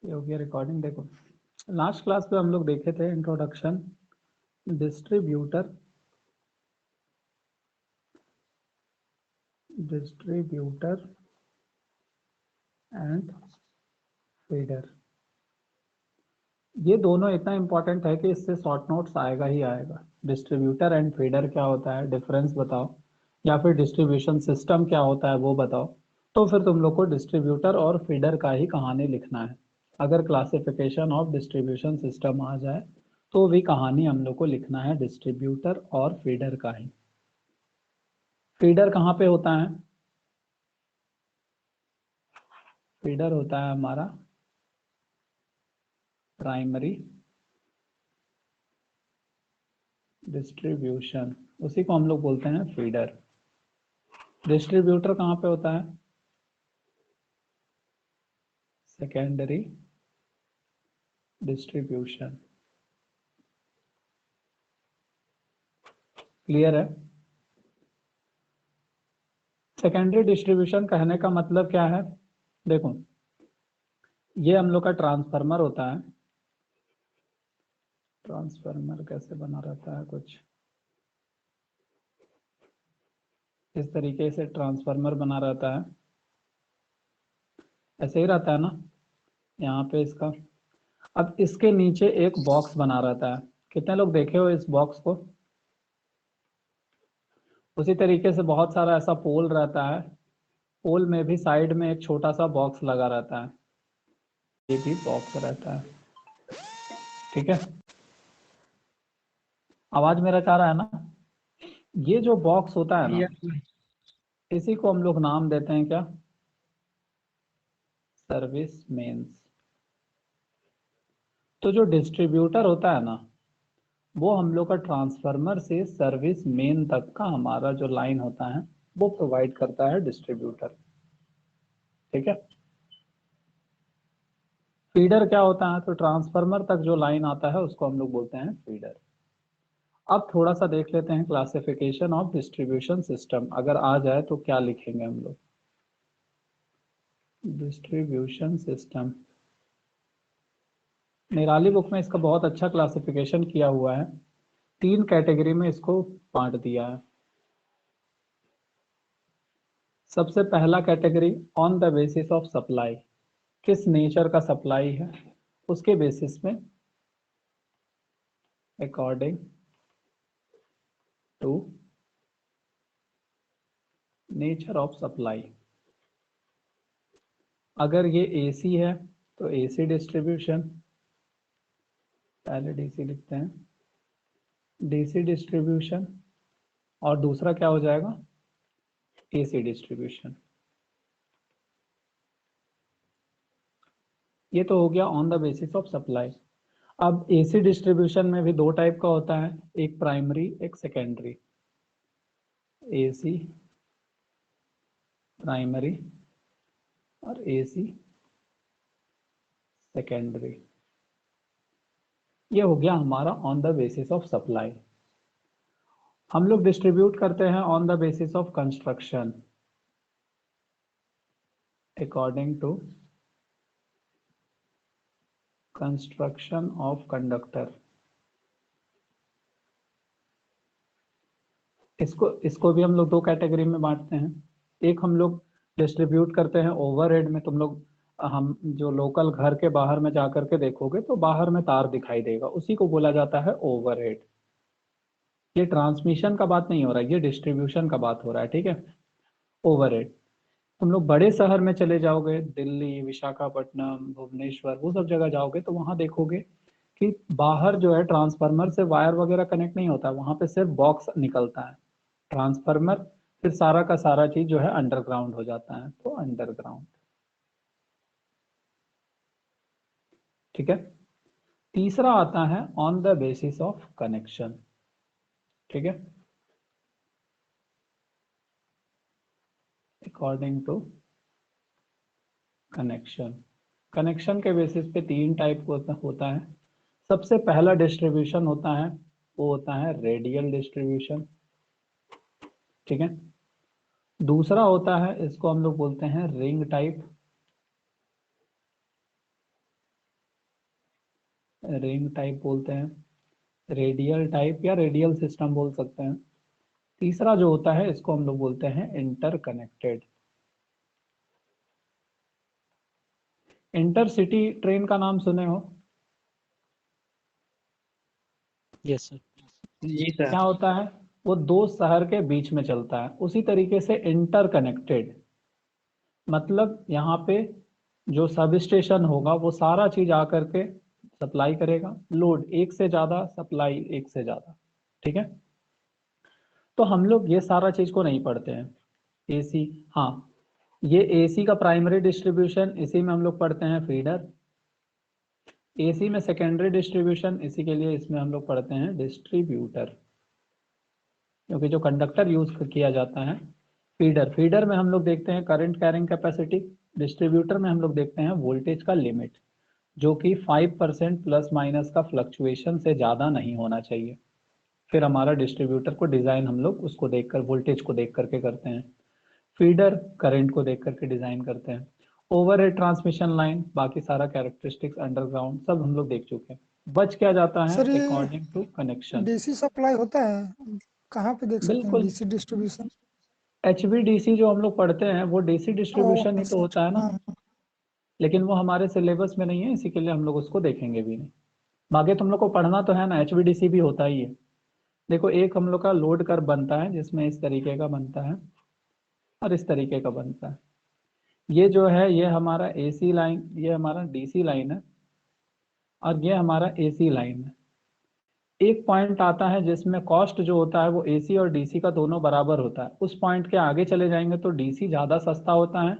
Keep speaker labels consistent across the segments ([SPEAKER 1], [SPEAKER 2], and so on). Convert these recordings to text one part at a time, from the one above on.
[SPEAKER 1] ये हो गया रिकॉर्डिंग। देखो लास्ट क्लास में हम लोग देखे थे इंट्रोडक्शन, डिस्ट्रीब्यूटर एंड फीडर। ये दोनों इतना इंपॉर्टेंट है कि इससे शॉर्ट नोट्स आएगा ही आएगा। डिस्ट्रीब्यूटर एंड फीडर क्या होता है, डिफरेंस बताओ, या फिर डिस्ट्रीब्यूशन सिस्टम क्या होता है वो बताओ। तो फिर तुम लोग को डिस्ट्रीब्यूटर और फीडर का ही कहानी लिखना है। अगर क्लासिफिकेशन ऑफ डिस्ट्रीब्यूशन सिस्टम आ जाए तो भी कहानी हम लोग को लिखना है डिस्ट्रीब्यूटर और फीडर का ही। फीडर कहाँ पे होता है? फीडर होता है हमारा प्राइमरी डिस्ट्रीब्यूशन, उसी को हम लोग बोलते हैं फीडर। डिस्ट्रीब्यूटर कहाँ पे होता है? Secondary distribution. क्लियर है? सेकेंडरी डिस्ट्रीब्यूशन कहने का मतलब क्या है? देखो ये हम लोग का ट्रांसफार्मर होता है। ट्रांसफार्मर कैसे बना रहता है, कुछ इस तरीके से ट्रांसफार्मर बना रहता है, ऐसे ही रहता है ना। यहाँ पे इसका, अब इसके नीचे एक बॉक्स बना रहता है। कितने लोग देखे हो इस बॉक्स को? उसी तरीके से बहुत सारा ऐसा पोल रहता है, पोल में भी साइड में एक छोटा सा बॉक्स लगा रहता है, ये भी बॉक्स रहता है। ठीक है, आवाज मेरा जा रहा है ना? ये जो बॉक्स होता है ना, इसी को हम लोग नाम देते हैं क्या? Service mains. तो जो डिस्ट्रीब्यूटर होता है ना, वो हम लोग का ट्रांसफार्मर से सर्विस मेन तक का हमारा जो लाइन होता है वो प्रोवाइड करता है डिस्ट्रीब्यूटर। ठीक है। फीडर क्या होता है? तो ट्रांसफार्मर तक जो लाइन आता है उसको हम लोग बोलते हैं फीडर। अब थोड़ा सा देख लेते हैं क्लासिफिकेशन ऑफ डिस्ट्रीब्यूशन सिस्टम। अगर आ जाए तो क्या लिखेंगे हम लोग? डिस्ट्रीब्यूशन सिस्टम, निराली बुक में इसका बहुत अच्छा क्लासिफिकेशन किया हुआ है। 3 कैटेगरी में इसको बांट दिया है। सबसे पहला category on the basis of supply, किस नेचर का सप्लाई है उसके बेसिस में, according to nature of supply. अगर ये एसी है तो एसी डिस्ट्रीब्यूशन, पहले डीसी लिखते हैं, डीसी डिस्ट्रीब्यूशन, और दूसरा क्या हो जाएगा? AC distribution. ये तो हो गया on the basis of supply. अब एसी डिस्ट्रीब्यूशन में भी 2 टाइप का होता है, एक प्राइमरी एक सेकेंडरी। एसी प्राइमरी और एसी सेकेंडरी। ये हो गया हमारा on the basis of supply. हम लोग डिस्ट्रीब्यूट करते हैं on the basis of construction, according to construction of conductor. इसको भी हम लोग 2 कैटेगरी में बांटते हैं। एक हम लोग डिस्ट्रीब्यूट करते हैं ओवरहेड में। तुम लोग, हम जो लोकल घर के बाहर में जाकर के देखोगे तो बाहर में तार दिखाई देगा, उसी को बोला जाता है ओवरहेड। ये ट्रांसमिशन का बात नहीं हो रहा है, ये डिस्ट्रीब्यूशन का बात हो रहा है। ठीक है, ओवरहेड। तुम लोग बड़े शहर में चले जाओगे, दिल्ली, विशाखापट्टनम, भुवनेश्वर, वो सब जगह जाओगे तो वहां देखोगे कि बाहर जो है ट्रांसफार्मर से वायर वगैरह कनेक्ट नहीं होता, वहां पे सिर्फ बॉक्स निकलता है ट्रांसफार्मर, फिर सारा का सारा चीज जो है अंडरग्राउंड हो जाता है, तो अंडरग्राउंड। ठीक है। तीसरा आता है on the basis of connection. ठीक है, अकॉर्डिंग टू कनेक्शन। कनेक्शन के बेसिस पे 3 टाइप होता है। सबसे पहला डिस्ट्रीब्यूशन होता है वो होता है रेडियल डिस्ट्रीब्यूशन। ठीक है। दूसरा होता है, इसको हम लोग बोलते हैं रिंग टाइप। रिंग टाइप बोलते हैं, रेडियल टाइप या रेडियल सिस्टम बोल सकते हैं। तीसरा जो होता है इसको हम लोग बोलते हैं इंटरकनेक्टेड। इंटरसिटी ट्रेन का नाम सुने हो?
[SPEAKER 2] Yes sir.
[SPEAKER 3] जी सर।
[SPEAKER 1] क्या होता है, वो दो शहर के बीच में चलता है। उसी तरीके से इंटरकनेक्टेड मतलब यहाँ पे जो सब स्टेशन होगा वो सारा चीज आकर के सप्लाई करेगा, लोड एक से ज्यादा, सप्लाई एक से ज्यादा। ठीक है, तो हम लोग ये सारा चीज को नहीं पढ़ते हैं। एसी, हाँ, ये एसी का प्राइमरी डिस्ट्रीब्यूशन, इसी में हम लोग पढ़ते हैं फीडर। एसी में सेकेंडरी डिस्ट्रीब्यूशन, इसी के लिए इसमें हम लोग पढ़ते हैं डिस्ट्रीब्यूटर, क्योंकि जो कंडक्टर यूज किया जाता है फीडर। फीडर में हम लोग देखते हैं करंट कैरिंग कैपेसिटी, डिस्ट्रीब्यूटर में हम लोग देखते हैं वोल्टेज का लिमिट, जो कि 5% प्लस माइनस का फ्लक्चुएशन से ज़्यादा नहीं होना चाहिए। फिर हमारा डिस्ट्रीब्यूटर को डिज़ाइन हम लोग उसको देखकर, वोल्टेज को देख करके करते हैं। फीडर करंट को देख करके डिज़ाइन करते हैं। ओवरहेड ट्रांसमिशन लाइन, बाकी सारा कैरेक्टरिस्टिक्स अंडरग्राउंड सब हम लोग देख चुके हैं। बच क्या जाता है
[SPEAKER 4] सर ये
[SPEAKER 1] according to connection.
[SPEAKER 4] DC supply होता है, कहाँ पे देख सकते हैं
[SPEAKER 1] बिल्कुल,
[SPEAKER 4] डीसी डिस्ट्रीब्यूशन?
[SPEAKER 1] एचवीडीसी जो हम लोग पढ़ते हैं वो डीसी
[SPEAKER 4] ओ
[SPEAKER 1] डिस्ट्रीब्यूशन ही तो
[SPEAKER 4] अच्छा
[SPEAKER 1] होता है
[SPEAKER 4] अच्छा,
[SPEAKER 1] ना,
[SPEAKER 4] हाँ।
[SPEAKER 1] लेकिन वो हमारे सिलेबस में नहीं है, इसी के लिए हम लोग उसको देखेंगे भी नहीं। बाकी तुम लोग को पढ़ना तो है ना, एचवीडीसी भी होता ही है। देखो, एक हम लोग का लोड कर्व बनता है जिसमें इस तरीके का बनता है और इस तरीके का बनता है। ये जो है ये हमारा एसी लाइन, ये हमारा डीसी लाइन है, और ये हमारा एसी लाइन है। एक पॉइंट आता है जिसमें कॉस्ट जो होता है वो एसी और डीसी का दोनों बराबर होता है। उस पॉइंट के आगे चले जाएंगे तो डीसी ज़्यादा सस्ता होता है,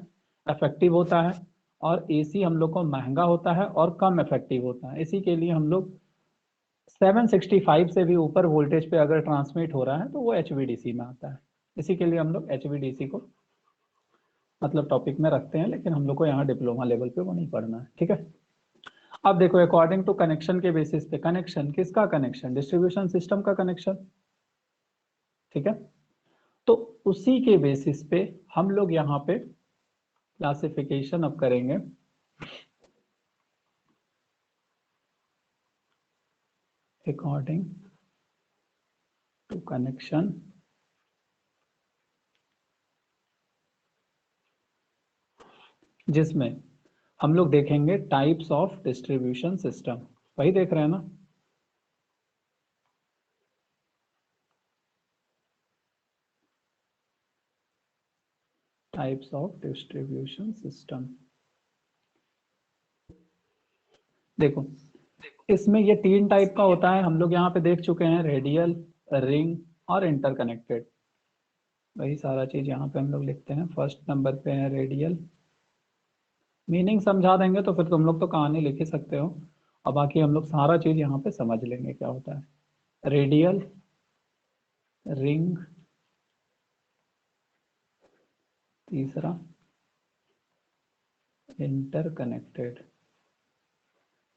[SPEAKER 1] इफेक्टिव होता है, और एसी हम लोग को महंगा होता है और कम इफेक्टिव होता है। इसी के लिए हम लोग 765 से भी ऊपर वोल्टेज पे अगर ट्रांसमिट हो रहा है तो वो एचवीडीसी में आता है। इसी के लिए हम लोग एचवीडीसी को मतलब टॉपिक में रखते हैं, लेकिन हम लोग को यहाँ डिप्लोमा लेवल पे वो नहीं पढ़ना है। ठीक है, अब देखो अकॉर्डिंग टू कनेक्शन के बेसिस पे, कनेक्शन किसका, कनेक्शन डिस्ट्रीब्यूशन सिस्टम का कनेक्शन। ठीक है, तो उसी के बेसिस पे हम लोग यहाँ पे क्लासिफिकेशन अब करेंगे। अकॉर्डिंग टू कनेक्शन, जिसमें हम लोग देखेंगे टाइप्स ऑफ डिस्ट्रीब्यूशन सिस्टम। वही देख रहे हैं ना, टाइप्स ऑफ डिस्ट्रीब्यूशन सिस्टम। देखो, इसमें ये तीन टाइप का होता है, हम लोग यहाँ पे देख चुके हैं, रेडियल, रिंग और इंटरकनेक्टेड। वही सारा चीज यहाँ पे हम लोग लिखते हैं। फर्स्ट नंबर पे है रेडियल, मीनिंग समझा देंगे तो फिर तुम लोग तो कहानी लिख ही सकते हो, और बाकी हम लोग सारा चीज यहाँ पे समझ लेंगे क्या होता है। रेडियल, रिंग, तीसरा इंटरकनेक्टेड।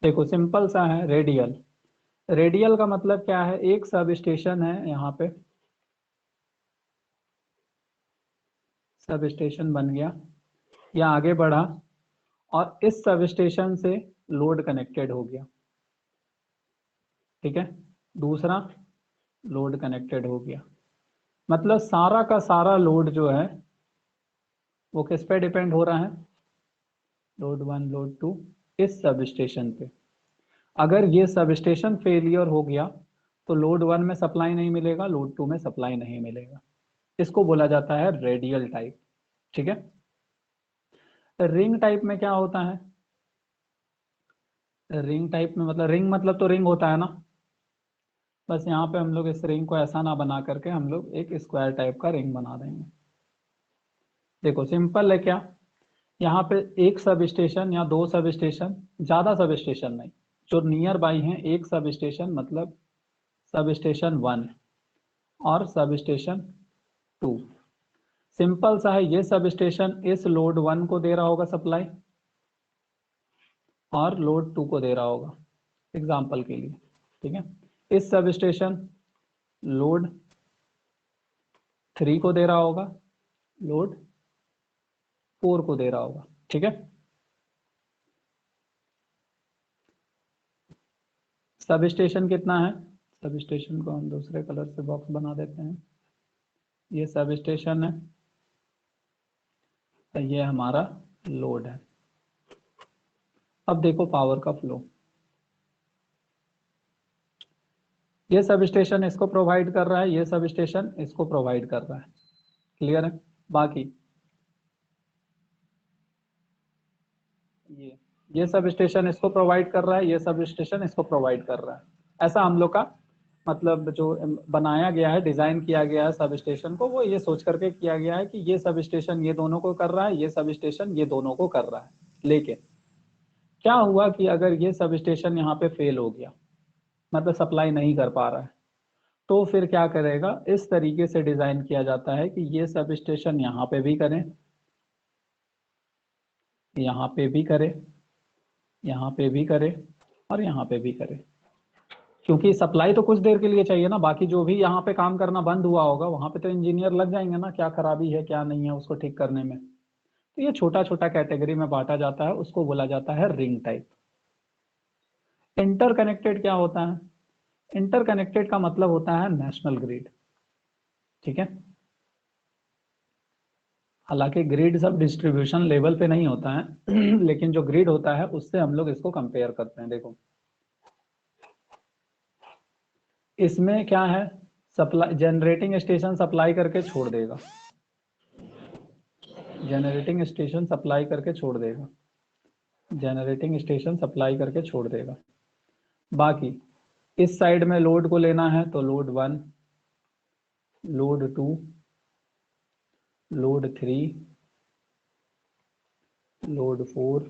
[SPEAKER 1] देखो सिंपल सा है, रेडियल, रेडियल का मतलब क्या है, एक सब स्टेशन है यहाँ पे, सब स्टेशन बन गया या आगे बढ़ा, और इस सब स्टेशन से लोड कनेक्टेड हो गया। ठीक है, दूसरा लोड कनेक्टेड हो गया, मतलब सारा का सारा लोड जो है वो किस पे डिपेंड हो रहा है, लोड वन लोड टू, इस सब स्टेशन पे। अगर ये सब स्टेशन फेलियर हो गया तो लोड वन में सप्लाई नहीं मिलेगा, लोड टू में सप्लाई नहीं मिलेगा। इसको बोला जाता है रेडियल टाइप। ठीक है, रिंग टाइप में क्या होता है, रिंग टाइप में मतलब, रिंग मतलब तो रिंग होता है ना, बस यहाँ पे हम लोग इस रिंग को ऐसा ना बना करके हम लोग एक स्क्वायर टाइप का रिंग बना देंगे। देखो सिंपल है क्या, यहाँ पे एक सब स्टेशन या दो सब स्टेशन, ज्यादा सब स्टेशन नहीं, जो नियर बाई हैं, एक सब स्टेशन मतलब सब स्टेशन वन और सब स्टेशन टू। सिंपल सा है, ये सब स्टेशन इस लोड वन को दे रहा होगा सप्लाई, और लोड टू को दे रहा होगा, एग्जाम्पल के लिए। ठीक है, इस सब स्टेशन लोड थ्री को दे रहा होगा, लोड फोर को दे रहा होगा। ठीक है, सब स्टेशन कितना है, सब स्टेशन को हम दूसरे कलर से बॉक्स बना देते हैं। ये सब स्टेशन है, तो ये हमारा लोड है। अब देखो पावर का फ्लो, ये सब स्टेशन इसको प्रोवाइड कर रहा है, ये सब स्टेशन इसको प्रोवाइड कर रहा है। क्लियर है? बाकी ये सब स्टेशन इसको प्रोवाइड कर रहा है, ये सब स्टेशन इसको प्रोवाइड कर रहा है। ऐसा हम लोग का मतलब जो बनाया गया है, डिजाइन किया गया है सब स्टेशन को, वो ये सोच करके किया गया है कि ये सब स्टेशन ये दोनों को कर रहा है, ये सब स्टेशन ये दोनों को कर रहा है। लेकिन क्या हुआ कि अगर ये सब स्टेशन यहाँ पे फेल हो गया, मतलब सप्लाई नहीं कर पा रहा है, तो फिर क्या करेगा, इस तरीके से डिजाइन किया जाता है कि ये सब स्टेशन यहाँ पे भी करें, यहाँ पे भी करे, यहाँ पे भी करे और यहाँ पे भी करे, क्योंकि सप्लाई तो कुछ देर के लिए चाहिए ना। बाकी जो भी यहाँ पे काम करना बंद हुआ होगा वहां पे तो इंजीनियर लग जाएंगे ना, क्या खराबी है क्या नहीं है उसको ठीक करने में। तो ये छोटा छोटा कैटेगरी में बांटा जाता है, उसको बोला जाता है रिंग टाइप। इंटरकनेक्टेड क्या होता है, इंटरकनेक्टेड का मतलब होता है नेशनल ग्रिड। ठीक है, हालांकि ग्रिड सब डिस्ट्रीब्यूशन लेवल पे नहीं होता है लेकिन जो ग्रिड होता है उससे हम लोग इसको कंपेयर करते हैं। देखो इसमें क्या है, सप्लाई, जनरेटिंग स्टेशन सप्लाई करके छोड़ देगा, जनरेटिंग स्टेशन सप्लाई करके छोड़ देगा, जनरेटिंग स्टेशन सप्लाई करके छोड़ देगा। बाकी इस साइड में लोड को लेना है तो लोड 1, लोड 2, लोड 3, लोड 4।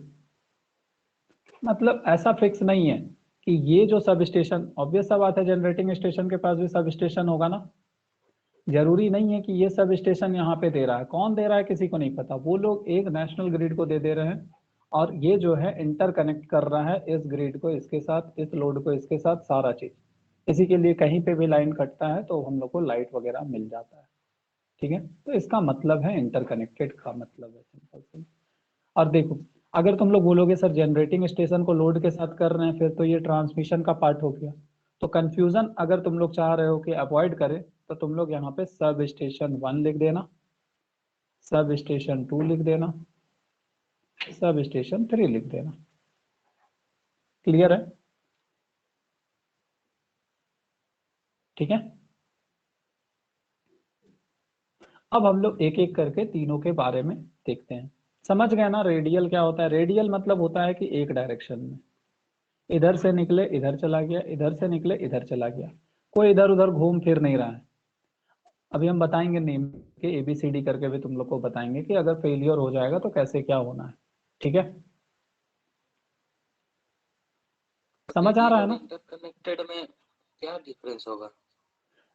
[SPEAKER 1] मतलब ऐसा फिक्स नहीं है कि ये जो सब स्टेशन, ऑब्वियस सा बात है जनरेटिंग स्टेशन के पास भी सब स्टेशन होगा ना। जरूरी नहीं है कि ये सब स्टेशन यहाँ पे दे रहा है, कौन दे रहा है किसी को नहीं पता, वो लोग एक नेशनल ग्रिड को दे रहे हैं और ये जो है इंटरकनेक्ट कर रहा है इस ग्रिड को इसके साथ, इस लोड को इसके साथ, सारा चीज। इसी के लिए कहीं पे भी लाइन कटता है तो हम लोग को लाइट वगैरह मिल जाता है। ठीक है, तो इसका मतलब है इंटरकनेक्टेड का मतलब है सिंपल सी। और देखो अगर तुम लोग बोलोगे सर जनरेटिंग स्टेशन को लोड के साथ कर रहे हैं फिर तो ये ट्रांसमिशन का पार्ट हो गया, तो कंफ्यूजन अगर तुम लोग चाह रहे हो कि अवॉइड करें तो तुम लोग यहाँ पे सब स्टेशन 1 लिख देना, सब स्टेशन 2 लिख देना, सब स्टेशन 3 लिख देना। क्लियर है? ठीक है, अब हम लोग एक एक करके तीनों के बारे में देखते हैं। समझ गए ना रेडियल क्या होता है? रेडियल मतलब होता है कि एक डायरेक्शन में, इधर से निकले इधर चला गया, इधर से निकले इधर चला गया, कोई इधर उधर घूम फिर नहीं रहा है। अभी हम बताएंगे नेम के ABCD करके भी तुम लोग को बताएंगे कि अगर फेलियर हो जाएगा तो कैसे क्या होना है। ठीक है, समझ आ रहा है ना?
[SPEAKER 3] इंटरकनेक्टेड में क्या डिफरेंस होगा?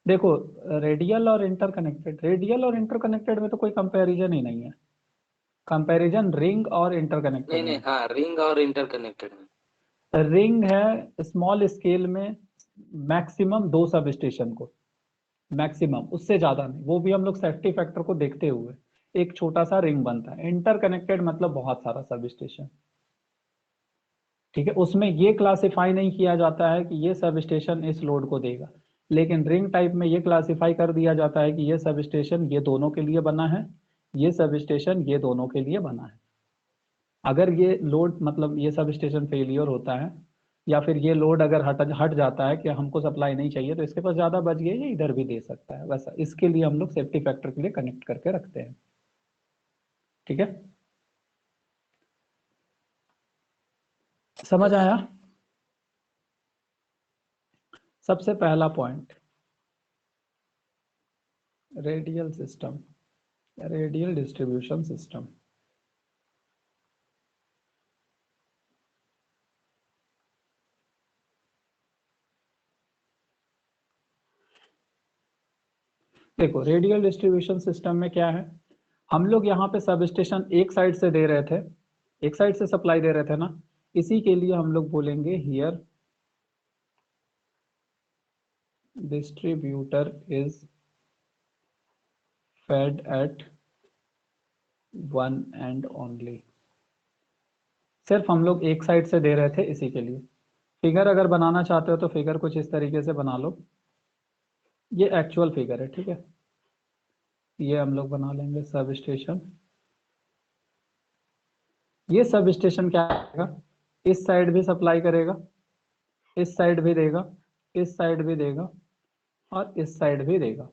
[SPEAKER 1] देखो रेडियल और इंटरकनेक्टेड, रेडियल और इंटरकनेक्टेड में तो कोई कंपैरिजन ही नहीं है। कंपैरिजन रिंग और इंटरकनेक्टेड
[SPEAKER 3] नहीं नहीं,
[SPEAKER 1] में।
[SPEAKER 3] हाँ, रिंग और इंटरकनेक्टेड में।
[SPEAKER 1] रिंग है स्मॉल स्केल में मैक्सिमम 2 सब स्टेशन को, मैक्सिमम, उससे ज्यादा नहीं, वो भी हम लोग सेफ्टी फैक्टर को देखते हुए एक छोटा सा रिंग बनता है। इंटरकनेक्टेड मतलब बहुत सारा सब स्टेशन। ठीक है, उसमें ये क्लासिफाई नहीं किया जाता है कि ये सब स्टेशन इस लोड को देगा, लेकिन रिंग टाइप में ये क्लासिफाई कर दिया जाता है कि ये सब स्टेशन ये दोनों के लिए बना है, ये सब स्टेशन ये दोनों के लिए बना है। अगर ये लोड मतलब ये सब स्टेशन फेलियर होता है या फिर ये लोड अगर हट जाता है कि हमको सप्लाई नहीं चाहिए तो इसके पास ज्यादा बच गया, ये इधर भी दे सकता है। वैसा इसके लिए हम लोग सेफ्टी फैक्टर के लिए कनेक्ट करके रखते हैं। ठीक है, समझ आया? सबसे पहला point, radial system, radial distribution system. देखो रेडियल डिस्ट्रीब्यूशन सिस्टम में क्या है, हम लोग यहाँ पे सब स्टेशन एक साइड से दे रहे थे, एक साइड से सप्लाई दे रहे थे ना, इसी के लिए हम लोग बोलेंगे here distributor is fed at one end only. सिर्फ हम लोग एक साइड से दे रहे थे इसी के लिए। फिगर अगर बनाना चाहते हो तो फिगर कुछ इस तरीके से बना लो। ये एक्चुअल फिगर है, ठीक है। ये हम लोग बना लेंगे सब स्टेशन। ये सब स्टेशन क्या करेगा, इस साइड भी सप्लाई करेगा, इस साइड भी देगा, इस साइड भी देगा और इस साइड भी देगा,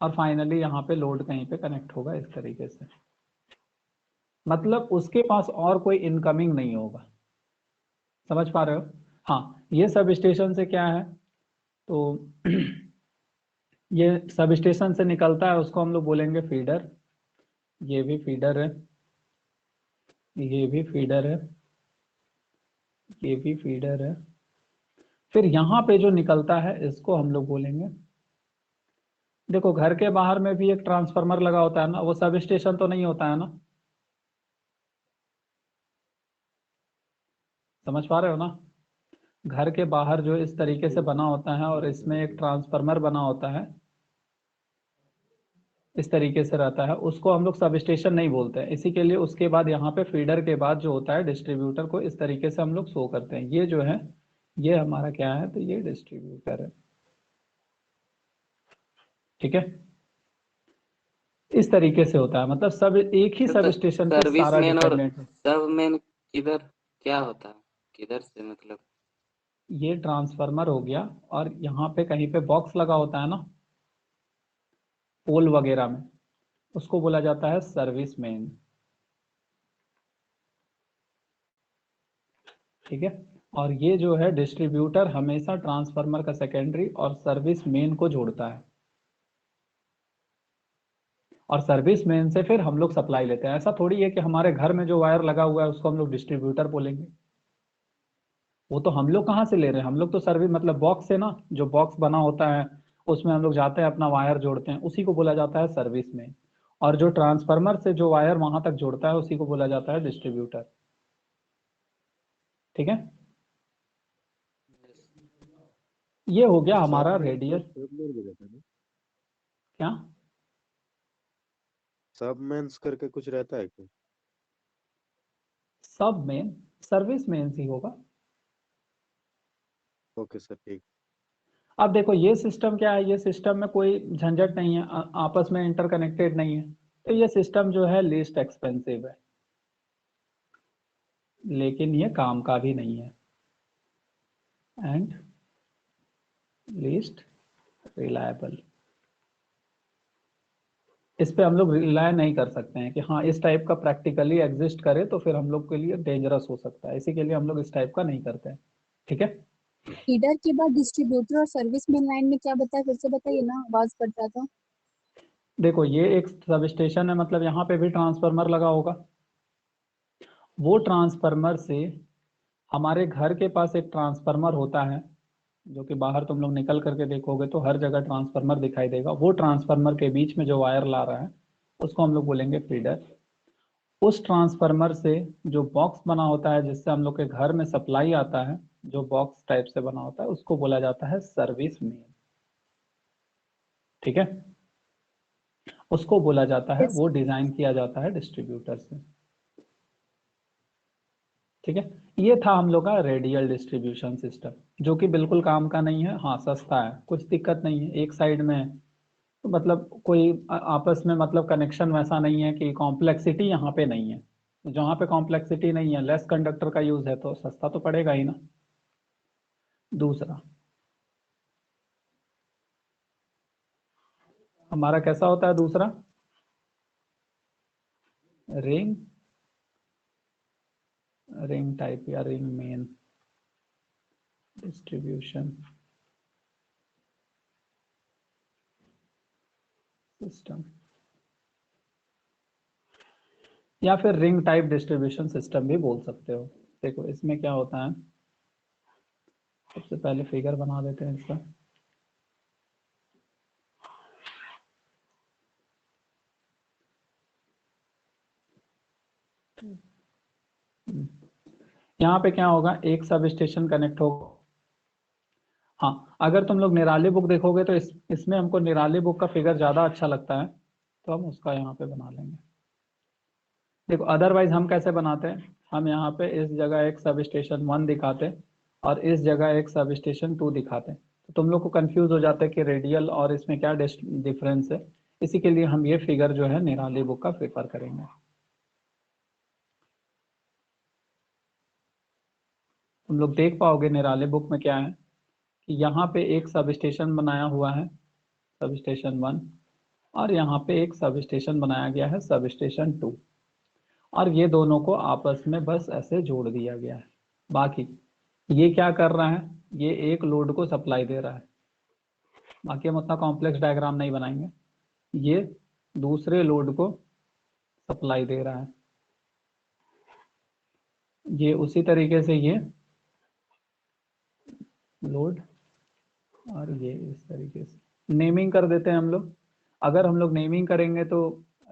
[SPEAKER 1] और फाइनली यहाँ पे लोड कहीं पे कनेक्ट होगा इस तरीके से। मतलब उसके पास और कोई इनकमिंग नहीं होगा। समझ पा रहे हो? हाँ, ये सब स्टेशन से क्या है, तो ये सब स्टेशन से निकलता है, उसको हम लोग बोलेंगे फीडर। ये भी फीडर है, ये भी फीडर है, ये भी फीडर है। फिर यहाँ पे जो निकलता है इसको हम लोग बोलेंगे, देखो घर के बाहर में भी एक ट्रांसफार्मर लगा होता है ना, वो सब स्टेशन तो नहीं होता है ना। समझ पा रहे हो ना? घर के बाहर जो इस तरीके से बना होता है और इसमें एक ट्रांसफार्मर बना होता है, इस तरीके से रहता है, उसको हम लोग सब स्टेशन नहीं बोलते हैं। इसी के लिए उसके बाद यहाँ पे फीडर के बाद जो होता है डिस्ट्रीब्यूटर को इस तरीके से हम लोग शो करते हैं। ये जो है ये हमारा क्या है, तो ये डिस्ट्रीब्यूटर है, ठीक है। इस तरीके से होता है, मतलब सब एक ही सब स्टेशन पे
[SPEAKER 3] सर्विस
[SPEAKER 1] सारा
[SPEAKER 3] मैन और
[SPEAKER 1] डिपेंडेंट है।
[SPEAKER 3] सब मैन किधर क्या होता है, किधर से मतलब?
[SPEAKER 1] ये ट्रांसफार्मर हो गया, और यहाँ पे कहीं पे बॉक्स लगा होता है ना पोल वगैरह में, उसको बोला जाता है सर्विस मेन, ठीक है। और ये जो है डिस्ट्रीब्यूटर हमेशा ट्रांसफार्मर का सेकेंडरी और सर्विस मेन को जोड़ता है, और सर्विस मेन से फिर हम लोग सप्लाई लेते हैं। ऐसा थोड़ी है कि हमारे घर में जो वायर लगा हुआ है उसको हम लोग डिस्ट्रीब्यूटर बोलेंगे। वो तो हम लोग कहाँ से ले रहे हैं, हम लोग तो सर्विस मतलब बॉक्स से ना, जो बॉक्स बना होता है उसमें हम लोग जाते हैं अपना वायर जोड़ते हैं, उसी को बोला जाता है सर्विस मेन। और जो ट्रांसफार्मर से जो वायर वहां तक जोड़ता है उसी को बोला जाता है डिस्ट्रीब्यूटर, ठीक है। ये हो गया हमारा रेडियल। क्या
[SPEAKER 5] सब मेंस करके कुछ रहता है क्या?
[SPEAKER 1] सब मेन सर्विस मेन ही होगा।
[SPEAKER 5] ओके सर, ठीक।
[SPEAKER 1] अब देखो ये सिस्टम क्या है, ये सिस्टम में कोई झंझट नहीं है, आपस में इंटरकनेक्टेड नहीं है, तो ये सिस्टम जो है लीस्ट एक्सपेंसिव है, लेकिन ये काम का भी नहीं है, एंड लीस्ट रिलायबल। इस पे हम लोग रिलाय नहीं कर सकते हैं कि हाँ इस टाइप का प्रैक्टिकली एग्जिस्ट करे तो फिर हम लोग के लिए डेंजरस हो सकता है, इसी के लिए हम लोग इस टाइप का नहीं करते हैं, ठीक है।
[SPEAKER 6] फीडर के बाद डिस्ट्रीब्यूटर और सर्विस मेन लाइन में क्या बताया, फिर से बताइए ना, आवाज कट रहा था।
[SPEAKER 1] देखो ये एक सब स्टेशन है, मतलब यहाँ पे भी ट्रांसफार्मर लगा होगा, वो ट्रांसफार्मर से हमारे घर के पास एक ट्रांसफार्मर होता है, जो कि बाहर तुम लोग निकल करके देखोगे तो हर जगह ट्रांसफार्मर दिखाई देगा। वो ट्रांसफार्मर के बीच में जो वायर ला रहा है उसको हम लोग बोलेंगे फीडर। उस ट्रांसफार्मर से जो बॉक्स बना होता है जिससे हम लोग के घर में सप्लाई आता है, जो बॉक्स टाइप से बना होता है उसको बोला जाता है सर्विस मेन, ठीक है। उसको बोला जाता है,
[SPEAKER 6] Yes.
[SPEAKER 1] वो डिजाइन किया जाता है डिस्ट्रीब्यूटर से, ठीक है। ये था हम लोग का रेडियल डिस्ट्रीब्यूशन सिस्टम, जो कि बिल्कुल काम का नहीं है, हाँ सस्ता है, कुछ दिक्कत नहीं है, एक साइड में तो मतलब कोई आपस में मतलब कनेक्शन वैसा नहीं है कि कॉम्प्लेक्सिटी यहाँ पे नहीं है। जहाँ पे कॉम्प्लेक्सिटी नहीं है, लेस कंडक्टर का यूज है, तो सस्ता तो पड़ेगा ही ना। दूसरा हमारा कैसा होता है, दूसरा रिंग, रिंग टाइप या रिंग मेन डिस्ट्रीब्यूशन सिस्टम, या फिर रिंग टाइप डिस्ट्रीब्यूशन सिस्टम भी बोल सकते हो। देखो इसमें क्या होता है, सबसे पहले फिगर बना देते हैं इसका। यहाँ पे क्या होगा, एक सब स्टेशन कनेक्ट होगा। हाँ, अगर तुम लोग निराली बुक देखोगे तो इसमें हमको निराली बुक का फिगर ज्यादा अच्छा लगता है, तो हम उसका यहाँ पे बना लेंगे। देखो अदरवाइज हम कैसे बनाते हैं, हम यहाँ पे इस जगह एक सब स्टेशन 1 दिखाते और इस जगह एक सब स्टेशन 2 दिखाते हैं, तो तुम लोग को कंफ्यूज हो जाता है कि रेडियल और इसमें क्या डिफरेंस है। इसी के लिए हम ये फिगर जो है निराली बुक का प्रेफर करेंगे। तुम लोग देख पाओगे निराली बुक में क्या है कि यहाँ पे एक सब स्टेशन बनाया हुआ है, सब स्टेशन 1, और यहाँ पे एक सब स्टेशन बनाया गया है, सब स्टेशन 2, और ये दोनों को आपस में बस ऐसे जोड़ दिया गया है। बाकी ये क्या कर रहा है, ये एक लोड को सप्लाई दे रहा है। बाकी हम उतना कॉम्प्लेक्स डायग्राम नहीं बनाएंगे। ये दूसरे लोड को सप्लाई दे रहा है। ये उसी तरीके से ये लोड, और ये इस तरीके से नेमिंग कर देते हैं हम लोग। अगर हम लोग नेमिंग करेंगे तो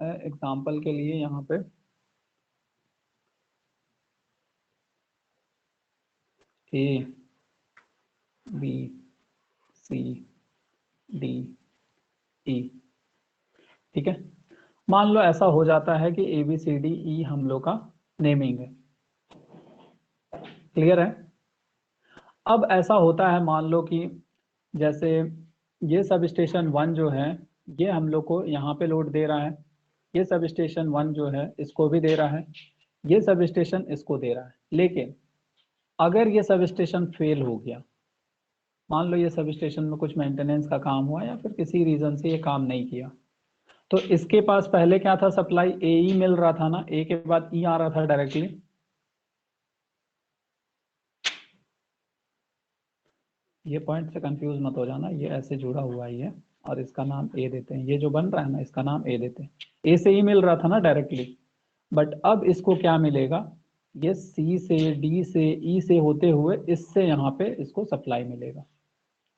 [SPEAKER 1] एग्जांपल के लिए यहाँ पे A, B, C, D, E, ठीक है। मान लो ऐसा हो जाता है कि ABCDE हम लोग का नेमिंग है। क्लियर है। अब ऐसा होता है, मान लो कि जैसे ये सब स्टेशन 1 जो है ये हम लोग को यहाँ पे लोड दे रहा है, ये सब स्टेशन 1 जो है इसको भी दे रहा है, ये सब स्टेशन इसको दे रहा है। लेकिन अगर ये सब स्टेशन फेल हो गया, मान लो ये सब स्टेशन में कुछ मेंटेनेंस का काम हुआ या फिर किसी रीजन से ये काम नहीं किया, तो इसके पास पहले क्या था, सप्लाई ए ही मिल रहा था ना, ए के बाद ई आ रहा था डायरेक्टली। ये पॉइंट से कंफ्यूज मत हो जाना, ये ऐसे जुड़ा हुआ ही है और इसका नाम ए देते हैं। ये जो बन रहा है ना इसका नाम ए देते हैं। ए से ही मिल रहा था ना डायरेक्टली, बट अब इसको क्या मिलेगा, ये सी से डी से ई से होते हुए इससे यहाँ पे इसको सप्लाई मिलेगा।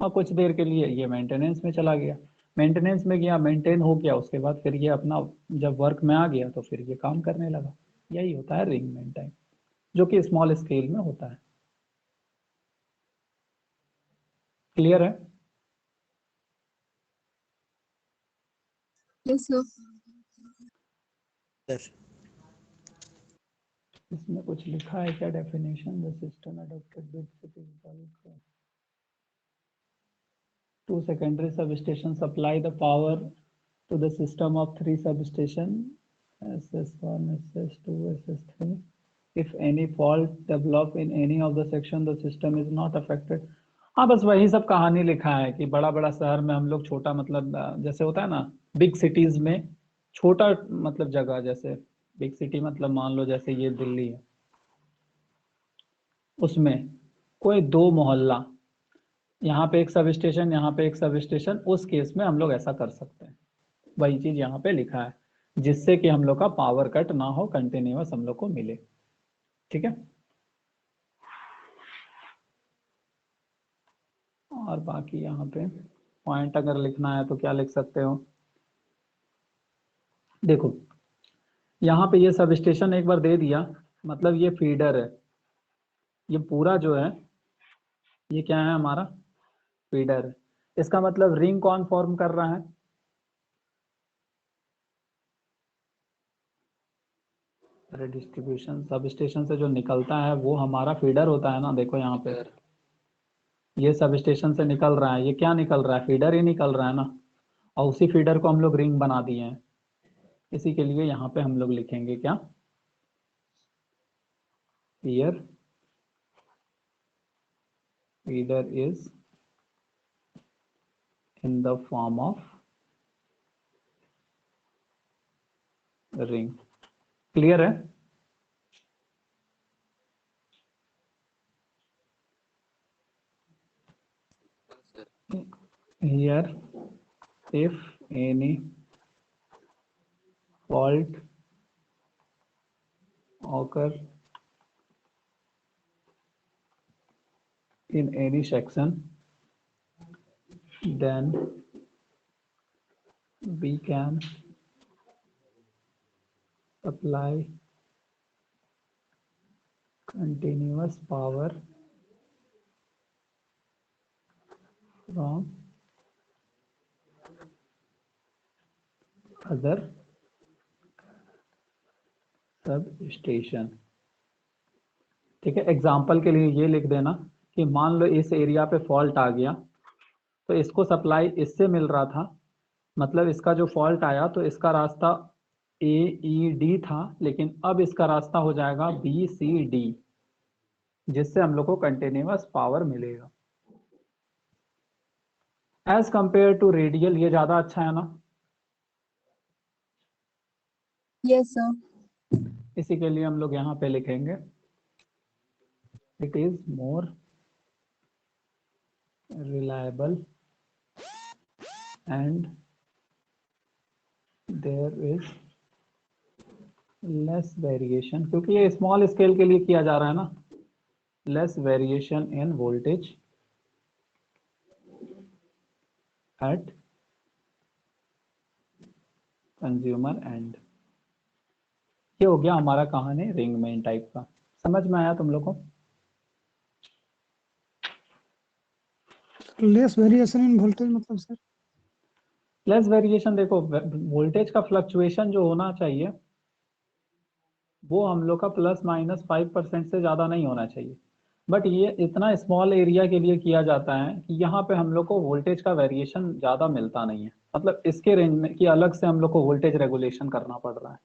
[SPEAKER 1] और कुछ देर के लिए ये मेंटेनेंस में चला गया, मेंटेनेंस में गया, मेंटेन हो गया, उसके बाद फिर ये अपना जब वर्क में आ गया तो फिर ये काम करने लगा। यही होता है रिंग मेंटेन, जो कि स्मॉल स्केल में होता है। क्लियर है।
[SPEAKER 6] Yes sir.
[SPEAKER 2] सर
[SPEAKER 1] इसमें कुछ लिखा है क्या definition, the system adopted big cities bulk to secondary sub station supply the power to the system of 3 substation SS1, SS2, SS3. If any fault develop in any of the section, the system is not affected. हाँ बस वही सब कहानी लिखा है कि बड़ा बड़ा शहर में हम लोग छोटा, मतलब जैसे होता है ना बिग सिटीज में छोटा मतलब जगह, जैसे बिग सिटी मतलब मान लो जैसे ये दिल्ली है, उसमें कोई 2 मोहल्ला, यहाँ पे एक सब स्टेशन, यहाँ पे एक सब स्टेशन, उस केस में हम लोग ऐसा कर सकते हैं। वही चीज यहाँ पे लिखा है, जिससे कि हम लोग का पावर कट ना हो, कंटिन्यूअस हम लोग को मिले। ठीक है। और बाकी यहाँ पे पॉइंट अगर लिखना है तो क्या लिख सकते हो, देखो यहाँ पे ये सब स्टेशन एक बार दे दिया, मतलब ये फीडर है, ये पूरा जो है ये क्या है हमारा फीडर है। इसका मतलब रिंग कौन फॉर्म कर रहा है, डिस्ट्रीब्यूशन सब स्टेशन से जो निकलता है वो हमारा फीडर होता है ना। देखो यहाँ पे ये सब स्टेशन से निकल रहा है, ये क्या निकल रहा है, फीडर ही निकल रहा है ना, और उसी फीडर को हम लोग रिंग बना दिए हैं। इसी के लिए यहाँ पे हम लोग लिखेंगे क्या, here feeder is in the form of ring. Clear है। Here if any fault occur in any section, then we can supply continuous power from other sub station. ठीक है, एग्जाम्पल के लिए ये लिख देना कि मान लो इस एरिया पे फॉल्ट आ गया, तो इसको सप्लाई इससे मिल रहा था, मतलब इसका जो फॉल्ट आया तो इसका रास्ता AED था, लेकिन अब इसका रास्ता हो जाएगा BCD, जिससे हम लोग को कंटिन्यूअस पावर मिलेगा। एज कंपेयर टू रेडियल ये ज्यादा अच्छा है ना।
[SPEAKER 6] Yes sir.
[SPEAKER 1] इसी के लिए हम लोग यहाँ पे लिखेंगे it is more reliable and there is less variation, क्योंकि ये स्मॉल स्केल के लिए किया जा रहा है ना, less variation in voltage at consumer and. ये हो गया हमारा कहानी रिंग मेन टाइप का। समझ में आया तुम लोग को?
[SPEAKER 4] लेस वेरिएशन इन वोल्टेज मतलब सर?
[SPEAKER 1] लेस वेरिएशन, देखो वोल्टेज का फ्लक्चुएशन जो होना चाहिए वो हम लोग का ±5% से ज्यादा नहीं होना चाहिए, बट ये इतना स्मॉल एरिया के लिए किया जाता है कि यहाँ पे हम लोग को वोल्टेज का वेरिएशन ज्यादा मिलता नहीं है, मतलब इसके रेंज में कि अलग से हम लोग को वोल्टेज रेगुलेशन करना पड़ रहा है।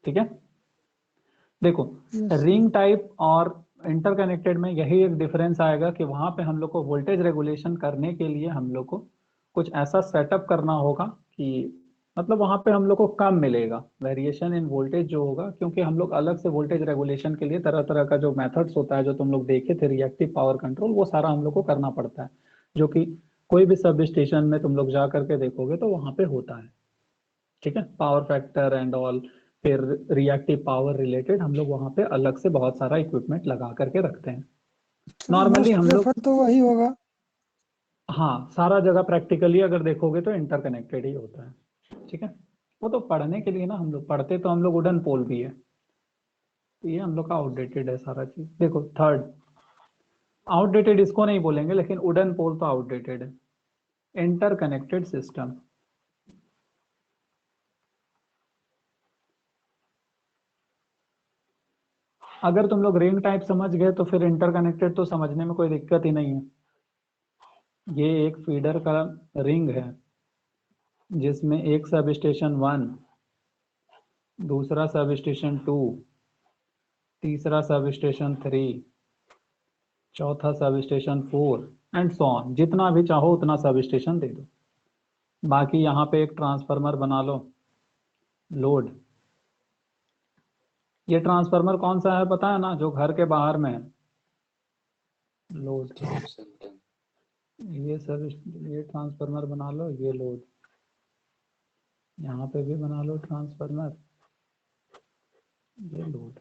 [SPEAKER 1] ठीक है, देखो
[SPEAKER 4] Yes.
[SPEAKER 1] रिंग टाइप और इंटरकनेक्टेड में यही एक डिफरेंस आएगा कि वहां पे हम लोग को वोल्टेज रेगुलेशन करने के लिए हम लोग को कुछ ऐसा सेटअप करना होगा कि मतलब वहां पे हम लोग को कम मिलेगा वेरिएशन इन वोल्टेज जो होगा, क्योंकि हम लोग अलग से वोल्टेज रेगुलेशन के लिए तरह तरह का जो मेथड्स होता है जो तुम लोग देखे थे रिएक्टिव पावर कंट्रोल, वो सारा हम लोग को करना पड़ता है, जो कि कोई भी सब स्टेशन में तुम लोग जा करके देखोगे तो वहां पे होता है। ठीक है, पावर फैक्टर एंड ऑल, फिर रिएक्टिव पावर रिलेटेड हम लोग वहां पे अलग से बहुत सारा इक्विपमेंट लगा करके रखते हैं। नॉर्मली
[SPEAKER 4] मोस्ट
[SPEAKER 1] हम लोग,
[SPEAKER 4] प्रेफर तो वही होगा।
[SPEAKER 1] हाँ सारा जगह प्रैक्टिकली अगर देखोगे तो इंटरकनेक्टेड ही होता है। ठीक है, वो तो पढ़ने के लिए ना, हम लोग पढ़ते तो हम लोग वुडन पोल भी है, तो ये हम लोग का आउटडेटेड है सारा चीज। देखो थर्ड, आउटडेटेड इसको नहीं बोलेंगे, लेकिन वुडन पोल तो आउटडेटेड है। इंटरकनेक्टेड सिस्टम, अगर तुम लोग रिंग टाइप समझ गए तो फिर इंटरकनेक्टेड तो समझने में कोई दिक्कत ही नहीं है। ये एक फीडर का रिंग है जिसमें एक सब स्टेशन 1, दूसरा सब स्टेशन 2, तीसरा सब स्टेशन 3, चौथा sub station 4 and so on, जितना भी चाहो उतना सब स्टेशन दे दो। बाकी यहाँ पे एक ट्रांसफार्मर बना लो, लोड। ये ट्रांसफार्मर कौन सा है पता है ना, जो घर के बाहर में है, लोड। ये सब ये ट्रांसफार्मर बना लो, ये लोड। यहाँ पे भी बना लो ट्रांसफार्मर, ये लोड।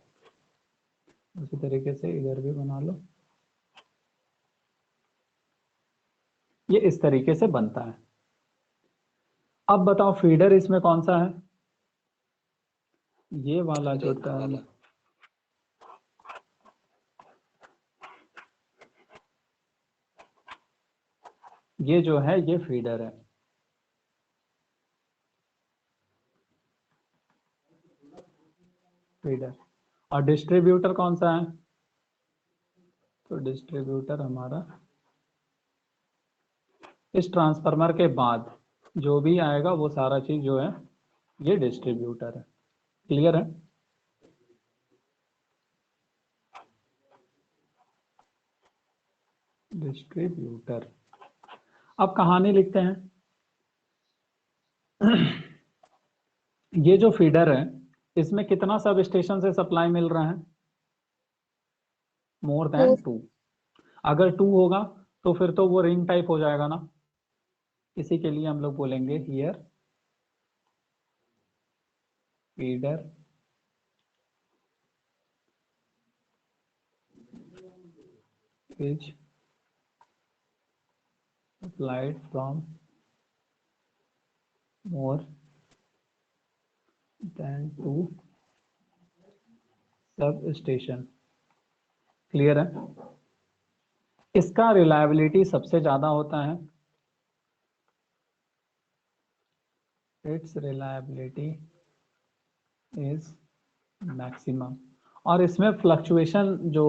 [SPEAKER 1] उसी तरीके से इधर भी बना लो, ये इस तरीके से बनता है। अब बताओ फीडर इसमें कौन सा है? ये वाला जो
[SPEAKER 3] रिंग
[SPEAKER 1] टर्म,
[SPEAKER 3] वाला।
[SPEAKER 1] ये जो है ये फीडर है। फीडर। और डिस्ट्रीब्यूटर कौन सा है? तो डिस्ट्रीब्यूटर हमारा इस ट्रांसफार्मर के बाद जो भी आएगा वो सारा चीज जो है ये डिस्ट्रीब्यूटर है। क्लियर है? डिस्ट्रीब्यूटर। अब कहानी लिखते हैं। ये जो फीडर है इसमें कितना सब स्टेशन से सप्लाई मिल रहा है? More than 2। अगर 2 होगा तो फिर तो वो रिंग टाइप हो जाएगा ना। इसी के लिए हम लोग बोलेंगे here feeder is supplied from more than 2 substation। Clear है? इसका रिलायबिलिटी सबसे ज्यादा होता है, इट्स रिलायबिलिटी इज मैक्सिमम। और इसमें फ्लक्चुएशन जो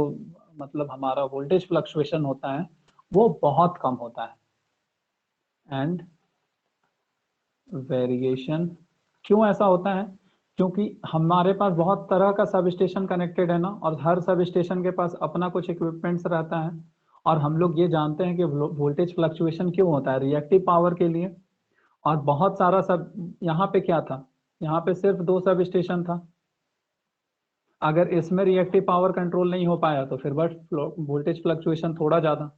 [SPEAKER 1] मतलब हमारा वोल्टेज फ्लक्चुएशन होता है वो बहुत कम होता है। एंड वेरिएशन, क्यों ऐसा होता है? क्योंकि हमारे पास बहुत तरह का सब स्टेशन कनेक्टेड है ना, और हर सब स्टेशन के पास अपना कुछ इक्विपमेंट्स रहता है, और हम लोग ये जानते हैं कि वोल्टेज फ्लक्चुएशन क्यों होता है, रिएक्टिव पावर के लिए। और बहुत सारा सब, यहाँ पे क्या था, यहाँ पे सिर्फ 2 सब स्टेशन था। अगर इसमें रिएक्टिव पावर कंट्रोल नहीं हो पाया तो फिर बस वोल्टेज फ्लक्चुएशन थोड़ा ज्यादा।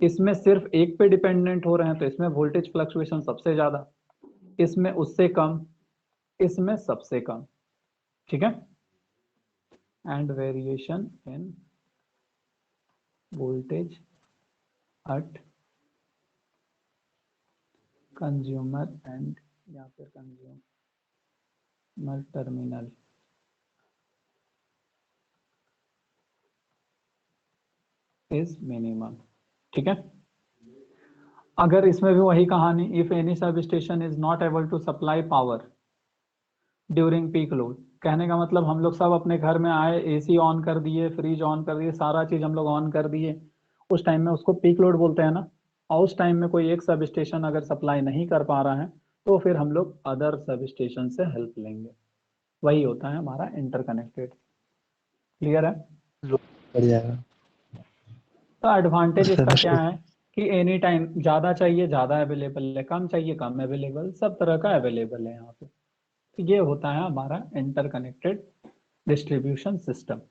[SPEAKER 1] इसमें सिर्फ एक पे डिपेंडेंट हो रहे हैं तो इसमें वोल्टेज फ्लक्चुएशन सबसे ज्यादा, इसमें उससे कम, इसमें सबसे कम। ठीक है। And variation in voltage at consumer and या फिर कंज्यूमर टर्मिनल इज मिनिमम। ठीक है। अगर इसमें भी वही कहानी, if any sub station is not able to supply power during peak load, कहने का मतलब हम लोग सब अपने घर में आए, एसी ऑन कर दिए, फ्रिज ऑन कर दिए, सारा चीज हम लोग ऑन कर दिए, उस टाइम में उसको पीक लोड बोलते हैं ना। और उस टाइम में कोई एक सब स्टेशन अगर सप्लाई नहीं कर पा रहा है तो फिर हम लोग अदर सब स्टेशन से हेल्प लेंगे। वही होता है हमारा इंटरकनेक्टेड। क्लियर है?
[SPEAKER 2] बढ़ जाएगा।
[SPEAKER 1] तो एडवांटेज इसका क्या है कि एनी टाइम ज्यादा चाहिए ज्यादा अवेलेबल है, कम चाहिए कम अवेलेबल, सब तरह का अवेलेबल है यहाँ पे। तो ये होता है हमारा इंटरकनेक्टेड डिस्ट्रीब्यूशन सिस्टम।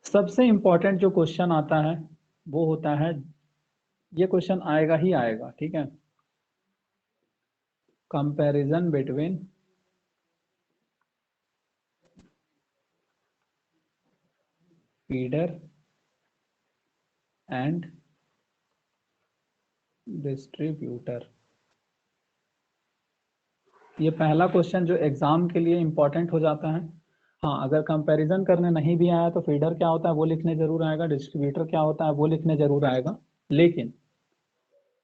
[SPEAKER 1] सबसे इंपॉर्टेंट जो क्वेश्चन आता है वो होता है, ये क्वेश्चन आएगा ही आएगा, ठीक है, comparison between feeder and distributor. ये पहला क्वेश्चन जो एग्जाम के लिए इंपॉर्टेंट हो जाता है। हाँ, अगर कंपैरिजन करने नहीं भी आया तो फीडर क्या होता है वो लिखने जरूर आएगा, डिस्ट्रीब्यूटर क्या होता है वो लिखने जरूर आएगा। लेकिन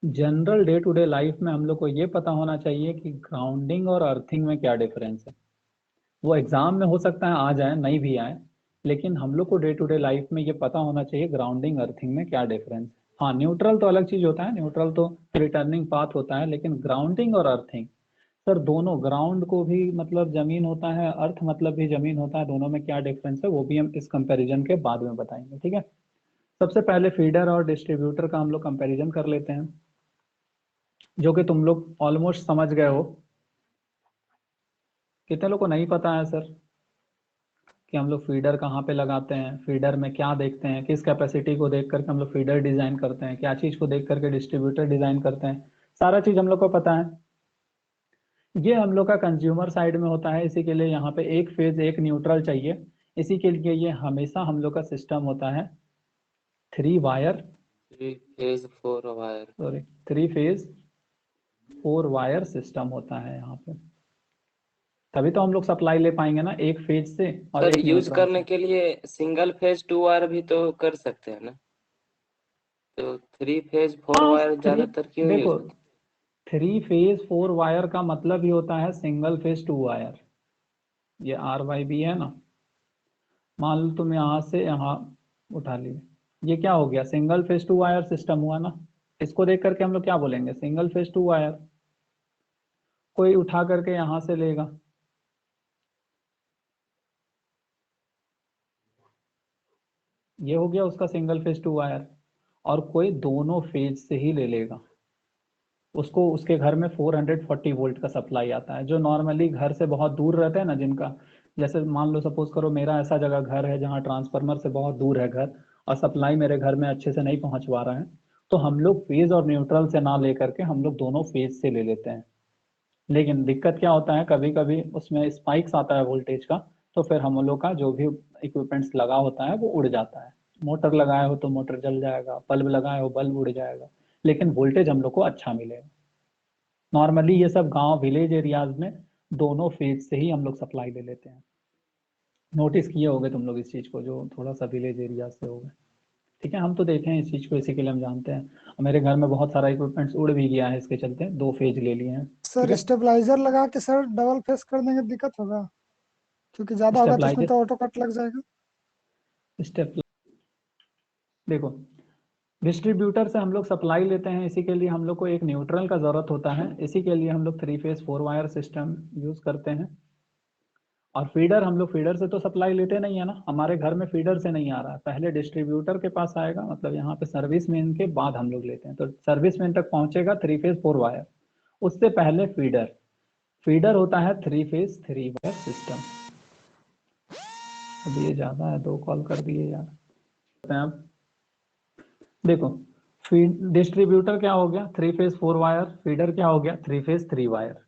[SPEAKER 1] general day to day life में हम लोग को ये पता होना चाहिए कि ग्राउंडिंग और अर्थिंग में क्या डिफरेंस है। वो एग्जाम में हो सकता है आ जाए, नहीं भी आए, लेकिन हम लोग को डे टू डे लाइफ में ये पता होना चाहिए ग्राउंडिंग अर्थिंग में क्या डिफरेंस है। हाँ, न्यूट्रल तो अलग चीज होता है, न्यूट्रल तो रिटर्निंग पाथ होता है, लेकिन ग्राउंडिंग और अर्थिंग, सर दोनों, ग्राउंड को भी मतलब जमीन होता है, अर्थ मतलब भी जमीन होता है, दोनों में क्या डिफरेंस है वो भी हम इस कंपैरिजन के बाद में बताएंगे। ठीक है। सबसे पहले फीडर और डिस्ट्रीब्यूटर का हम लोग कंपैरिजन कर लेते हैं, जो कि तुम लोग ऑलमोस्ट समझ गए हो। कितने लोग को नहीं पता है सर कि हम लोग फीडर कहाँ पे लगाते हैं, फीडर में क्या देखते हैं, किस कैपेसिटी को देख करके हम लोग फीडर डिजाइन करते हैं, क्या चीज को देख करके डिस्ट्रीब्यूटर डिजाइन करते हैं, सारा चीज हम लोग को पता है। ये हम लोग का कंज्यूमर साइड में होता है, इसी के लिए यहाँ पे एक फेज एक न्यूट्रल चाहिए। इसी के लिए ये हमेशा हम लोग का सिस्टम होता है 3 wire,
[SPEAKER 3] 3 phase 4 wire.
[SPEAKER 1] Sorry 3 phase 4 wire system होता है यहाँ पे, तभी तो हम लोग सप्लाई ले पाएंगे ना एक फेज से और
[SPEAKER 3] सर
[SPEAKER 1] एक
[SPEAKER 3] यूज
[SPEAKER 1] न्यूट्रल
[SPEAKER 3] करने
[SPEAKER 1] से।
[SPEAKER 3] के लिए सिंगल फेज 2 वायर भी तो कर सकते हैं ना, तो 3 फेज 4
[SPEAKER 1] हाँ,
[SPEAKER 3] वायर ज्यादातर क्यों यूज
[SPEAKER 1] देखो
[SPEAKER 3] होता है?
[SPEAKER 1] 3 फेज 4 वायर का मतलब ही होता है सिंगल फेज 2 वायर। ये RYB है ना, मान लो तुम यहाँ से यहाँ उठा लिए, ये क्या हो गया, सिंगल फेज 2 वायर सिस्टम हुआ ना। इसको देख करके हम लोग क्या बोलेंगे, सिंगल फेज 2 वायर। कोई उठा करके यहाँ से लेगा, ये हो गया उसका सिंगल फेज 2 वायर। और कोई दोनों फेज से ही ले लेगा, उसको उसके घर में 440 वोल्ट का सप्लाई आता है। जो नॉर्मली घर से बहुत दूर रहते हैं ना जिनका, जैसे मान लो सपोज करो मेरा ऐसा जगह घर है जहाँ ट्रांसफार्मर से बहुत दूर है घर, और सप्लाई मेरे घर में अच्छे से नहीं पहुंच पा रहा है, तो हम लोग फेज और न्यूट्रल से ना लेकर के हम लोग दोनों फेज से ले लेते हैं। लेकिन दिक्कत क्या होता है, कभी कभी उसमें स्पाइक्स आता है वोल्टेज का, तो फिर हम लोग का जो भी इक्विपमेंट्स लगा होता है वो उड़ जाता है। मोटर लगाए हो तो मोटर जल जाएगा, बल्ब लगाए हो बल्ब उड़ जाएगा, लेकिन वोल्टेज हम लोग को अच्छा मिलेगा। नॉर्मली ये सब गांव विलेज एरियाज में दोनों फेज से ही हम लोग सप्लाई ले लेते हैं। नोटिस किए होगे तुम लोग इस चीज को, जो थोड़ा सा विलेज एरिया से होगा। ठीक है, हम तो देखे हैं इस चीज को, इसी के लिए हम जानते हैं। और मेरे घर में बहुत सारा इक्विपमेंट्स उड़ भी गया है इसके चलते, 2 फेज ले लिए हैं। ठीक
[SPEAKER 4] सर
[SPEAKER 1] है,
[SPEAKER 4] स्टेबलाइजर लगा के सर डबल फेस कर देंगे, दिक्कत होगा? क्योंकि ज्यादा होगा तो उसमें
[SPEAKER 1] स्टेबलाइजर
[SPEAKER 4] तो ऑटो कट लग जाएगा।
[SPEAKER 1] स्टेप देखो, डिस्ट्रीब्यूटर से हम लोग सप्लाई लेते हैं, इसी के लिए हम लोग को एक न्यूट्रल का जरूरत होता है, इसी के लिए हम लोग 3 फेज 4 वायर सिस्टम यूज करते हैं। और फीडर, हम लोग फीडर से तो सप्लाई लेते नहीं है ना, हमारे घर में फीडर से नहीं आ रहा है, पहले डिस्ट्रीब्यूटर के पास आएगा, मतलब यहाँ पे सर्विस मेन के बाद हम लोग लेते हैं, तो सर्विस मेन तक पहुंचेगा 3 फेज 4 वायर, उससे पहले फीडर। फीडर होता है 3 फेज 3 वायर सिस्टम। अब ये ज्यादा है, 2 कॉल कर दिए यार। अब देखो, फीड डिस्ट्रीब्यूटर क्या हो गया, 3 फेज 4 वायर, फीडर क्या हो गया, 3 फेज 3 वायर।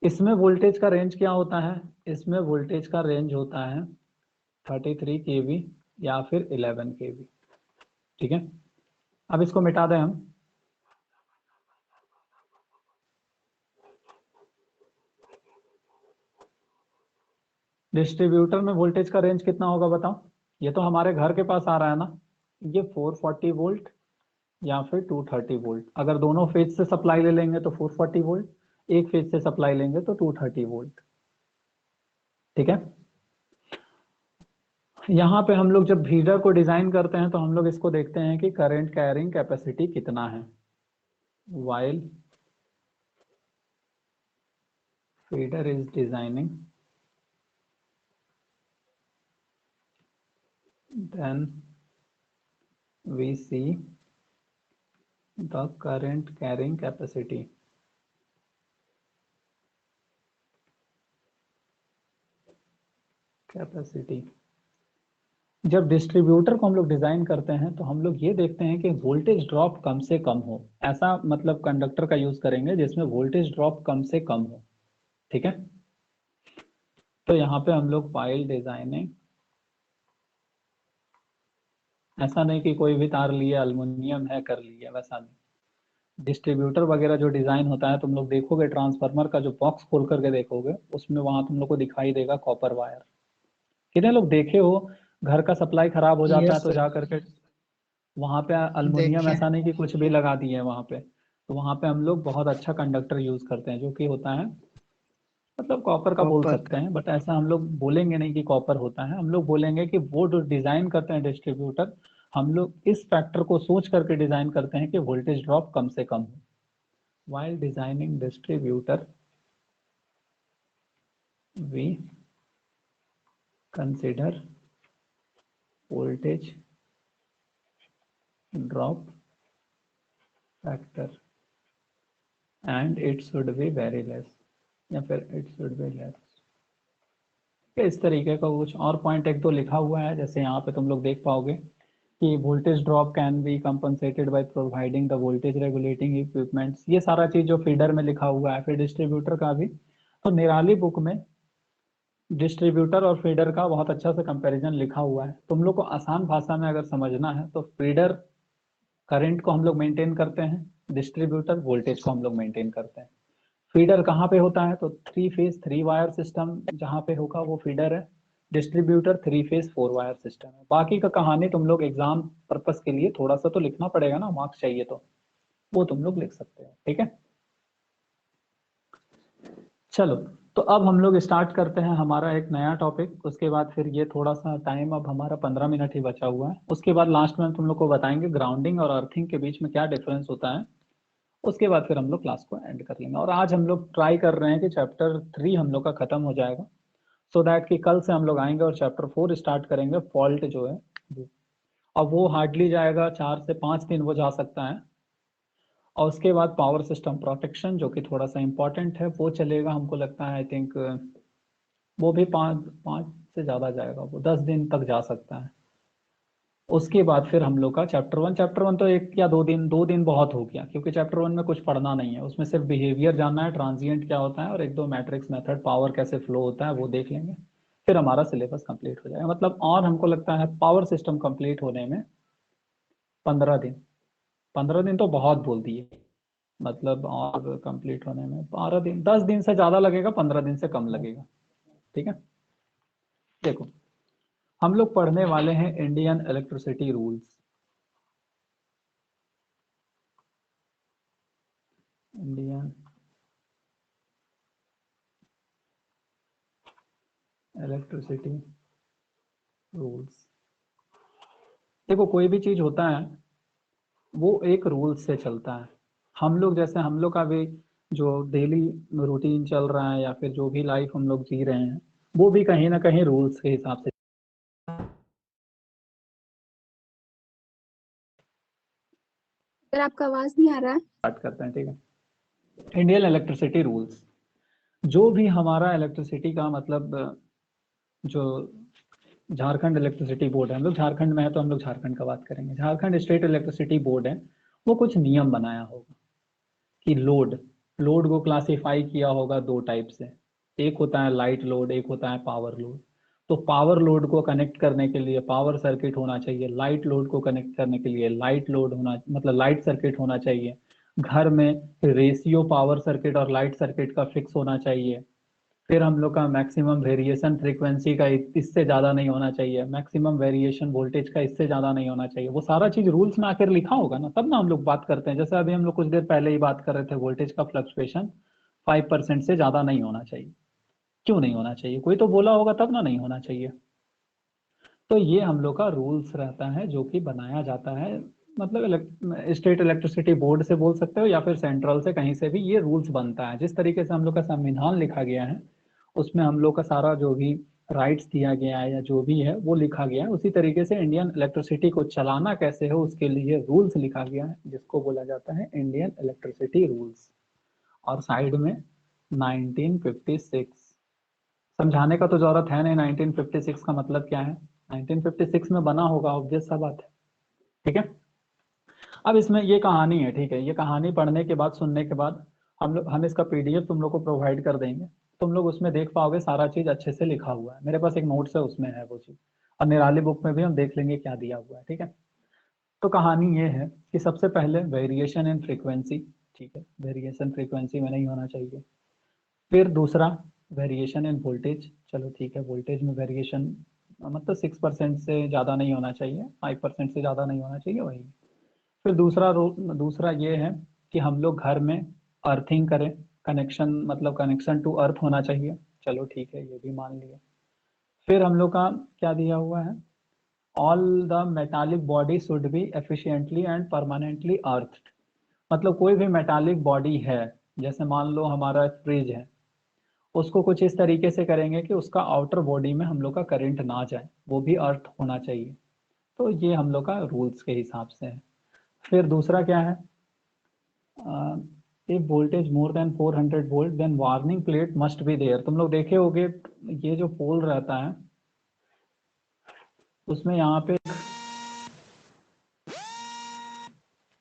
[SPEAKER 1] इसमें वोल्टेज का रेंज क्या होता है, इसमें वोल्टेज का रेंज होता है 33 kV या फिर 11 kV। ठीक है, अब इसको मिटा दें हम। डिस्ट्रीब्यूटर में वोल्टेज का रेंज कितना होगा बताओ, ये तो हमारे घर के पास आ रहा है ना, ये 440 वोल्ट या फिर 230 वोल्ट। अगर दोनों फेज से सप्लाई ले लेंगे तो 440 वोल्ट, एक फेज से सप्लाई लेंगे तो 230 वोल्ट। ठीक है, यहाँ पे हम लोग जब फीडर को डिजाइन करते हैं तो हम लोग इसको देखते हैं कि करंट कैरिंग कैपेसिटी कितना है। while feeder is designing, then we see the current carrying capacity. जब डिस्ट्रीब्यूटर को हम लोग डिजाइन करते हैं तो हम लोग ये देखते हैं कि वोल्टेज ड्रॉप कम से कम हो, ऐसा मतलब कंडक्टर का यूज करेंगे जिसमें वोल्टेज ड्रॉप कम से कम हो। ठीक है, तो यहाँ पे हम लोग while डिजाइनिंग, ऐसा नहीं कि कोई भी तार लिए अल्युमिनियम है कर लिया, वैसा नहीं। डिस्ट्रीब्यूटर वगैरह जो डिजाइन होता है, तुम लोग देखोगे ट्रांसफार्मर का जो बॉक्स खोल करके देखोगे, उसमें वहां तुम लोग को दिखाई देगा कॉपर वायर। कितने लोग देखे हो घर का सप्लाई खराब हो जाता है
[SPEAKER 4] यस
[SPEAKER 1] तो
[SPEAKER 4] सर,
[SPEAKER 1] जा करके वहां पे अल्युमिनियम,
[SPEAKER 4] देखे।
[SPEAKER 1] ऐसा नहीं कि कुछ भी लगा दिए वहां पे, तो वहां पे हम लोग बहुत अच्छा कंडक्टर यूज करते हैं जो कि होता है, मतलब कॉपर का बोल
[SPEAKER 4] कॉपर
[SPEAKER 1] सकते
[SPEAKER 4] का।
[SPEAKER 1] हैं, बट ऐसा हम लोग बोलेंगे नहीं कि कॉपर होता है, हम लोग बोलेंगे कि वो जो डिजाइन करते हैं डिस्ट्रीब्यूटर, हम लोग इस फैक्टर को सोच करके डिजाइन करते हैं कि वोल्टेज ड्रॉप कम से कम हो। while designing distributor we consider voltage drop factor and it should be very less, या फिर it should be less। इस तरीके का कुछ और पॉइंट एक दो लिखा हुआ है, जैसे यहाँ पे तुम लोग देख पाओगे कि voltage drop can be compensated by providing the voltage regulating equipments, ये सारा चीज जो फीडर में लिखा हुआ है, फिर डिस्ट्रीब्यूटर का भी। तो निराली बुक में डिस्ट्रीब्यूटर और फीडर का बहुत अच्छा से कंपैरिजन लिखा हुआ है, तुम लोग को आसान भाषा में अगर समझना है तो फीडर करंट को हम लोग मेंटेन करते हैं, डिस्ट्रीब्यूटर वोल्टेज को हम लोग मेंटेन करते हैं। फीडर कहाँ पे होता है, तो 3 फेज 3 वायर सिस्टम जहाँ पे होगा वो फीडर है, डिस्ट्रीब्यूटर 3 फेज 4 वायर सिस्टम है। बाकी का कहानी तुम लोग एग्जाम पर्पस के लिए थोड़ा सा तो लिखना पड़ेगा ना, मार्क्स चाहिए तो वो तुम लोग लिख सकते हो। ठीक है, चलो, तो अब हम लोग स्टार्ट करते हैं हमारा एक नया टॉपिक, उसके बाद फिर ये थोड़ा सा टाइम, अब हमारा 15 मिनट ही बचा हुआ है, उसके बाद लास्ट में हम तुम लोग को बताएंगे ग्राउंडिंग और अर्थिंग के बीच में क्या डिफरेंस होता है, उसके बाद फिर हम लोग क्लास को एंड कर लेंगे। और आज हम लोग ट्राई कर रहे हैं कि चैप्टर 3 हम लोग का खत्म हो जाएगा, सो दैट कि कल से हम लोग आएंगे और चैप्टर 4 स्टार्ट करेंगे, फॉल्ट जो है, और वो हार्डली जाएगा 4 से 5 दिन वो जा सकता है। और उसके बाद पावर सिस्टम प्रोटेक्शन जो कि थोड़ा सा इंपॉर्टेंट है, वो चलेगा हमको लगता है, आई थिंक वो भी 5 से ज़्यादा जाएगा, वो 10 दिन तक जा सकता है। उसके बाद फिर हम लोग का चैप्टर वन तो 1 या 2 दिन, 2 दिन बहुत हो गया, क्योंकि चैप्टर 1 में कुछ पढ़ना नहीं है, उसमें सिर्फ बिहेवियर जानना है, ट्रांजिएंट क्या होता है और 1-2 मैट्रिक्स मेथड, पावर कैसे फ्लो होता है वो देख लेंगे, फिर हमारा सिलेबस कंप्लीट हो जाएगा। मतलब और हमको लगता है पावर सिस्टम कंप्लीट होने में 15 दिन, 15 दिन तो बहुत बोल दिए, मतलब और कंप्लीट होने में 12 दिन, 10 दिन से ज़्यादा लगेगा, 15 दिन से कम लगेगा। ठीक है, देखो हम लोग पढ़ने वाले हैं Indian electricity rules, Indian electricity rules. देखो कोई भी चीज होता है वो एक रूल से चलता है। हम लोग जैसे हम लोग का भी जो डेली रूटीन चल रहा है या फिर जो भी लाइफ हम लोग जी रहे हैं वो भी कहीं ना कहीं रूल्स के हिसाब से।
[SPEAKER 6] सर आपका आवाज नहीं आ रहा है।
[SPEAKER 1] स्टार्ट करते हैं, ठीक है। इंडियन इलेक्ट्रिसिटी रूल्स, जो भी हमारा इलेक्ट्रिसिटी का मतलब जो झारखंड इलेक्ट्रिसिटी बोर्ड है, हम लोग झारखंड में है तो हम लोग झारखंड का बात करेंगे। झारखंड स्टेट इलेक्ट्रिसिटी बोर्ड है, वो कुछ नियम बनाया होगा कि लोड को क्लासिफाई किया होगा दो टाइप से। एक होता है लाइट लोड, एक होता है पावर लोड। तो पावर लोड को कनेक्ट करने के लिए पावर सर्किट होना चाहिए, लाइट लोड को कनेक्ट करने के लिए लाइट लोड होना मतलब लाइट सर्किट होना चाहिए। घर में रेशियो पावर सर्किट और लाइट सर्किट का फिक्स होना चाहिए। फिर हम लोग का मैक्सिमम वेरिएशन फ्रीक्वेंसी का इससे ज़्यादा नहीं होना चाहिए, मैक्सिमम वेरिएशन वोल्टेज का इससे ज़्यादा नहीं होना चाहिए। वो सारा चीज़ रूल्स में आकर लिखा होगा ना, तब ना हम लोग बात करते हैं। जैसे अभी हम लोग कुछ देर पहले ही बात कर रहे थे, वोल्टेज का फ्लक्चुएशन 5% से ज़्यादा नहीं होना चाहिए। क्यों नहीं होना चाहिए? कोई तो बोला होगा तब ना नहीं होना चाहिए। तो ये हम लोग का रूल्स रहता है जो कि बनाया जाता है, मतलब स्टेट इलेक्ट्रिसिटी बोर्ड से बोल सकते हो या फिर सेंट्रल से, कहीं से भी ये रूल्स बनता है। जिस तरीके से हम लोग का संविधान लिखा गया है उसमें हम लोग का सारा जो भी राइट्स दिया गया है या जो भी है वो लिखा गया है, उसी तरीके से इंडियन इलेक्ट्रिसिटी को चलाना कैसे हो उसके लिए रूल्स लिखा गया है, जिसको बोला जाता है इंडियन इलेक्ट्रिसिटी रूल्स। और साइड में 1956, समझाने का तो जरूरत है नहीं 1956 का मतलब क्या है। 1956 में बना होगा, ऑब्वियस सा बात है, ठीक है। अब इसमें ये कहानी है, ठीक है। ये कहानी पढ़ने के बाद, सुनने के बाद हम इसका पीडीएफ तुम लोग को प्रोवाइड कर देंगे। तुम लोग उसमें देख पाओगे सारा चीज अच्छे से लिखा हुआ है। मेरे पास एक नोट्स है उसमें है वो चीज, और निराली बुक में भी हम देख लेंगे क्या दिया हुआ है, ठीक है। तो कहानी ये है कि सबसे पहले वेरिएशन इन फ्रीक्वेंसी, ठीक है, वेरिएशन फ्रीक्वेंसी में नहीं होना चाहिए। फिर दूसरा वेरिएशन इन वोल्टेज, चलो ठीक है, वोल्टेज में वेरिएशन मतलब 6% से ज़्यादा नहीं होना चाहिए, 5% से ज़्यादा नहीं होना चाहिए, वही। फिर दूसरा ये है कि हम लोग घर में अर्थिंग करें, कनेक्शन मतलब कनेक्शन टू अर्थ होना चाहिए, चलो ठीक है, ये भी मान लिया। फिर हम लोग का क्या दिया हुआ है, all the metallic body should be efficiently and permanently earthed. मतलब कोई भी मेटालिक बॉडी है, जैसे मान लो हमारा फ्रिज है, उसको कुछ इस तरीके से करेंगे कि उसका आउटर बॉडी में हम लोग का करंट ना जाए, वो भी अर्थ होना चाहिए। तो ये हम लोग का रूल्स के हिसाब से है। फिर दूसरा क्या है, if voltage more than 400 volt then warning plate must be there. तुम लोग देखे होगे ये जो पोल रहता है उसमें यहाँ पे,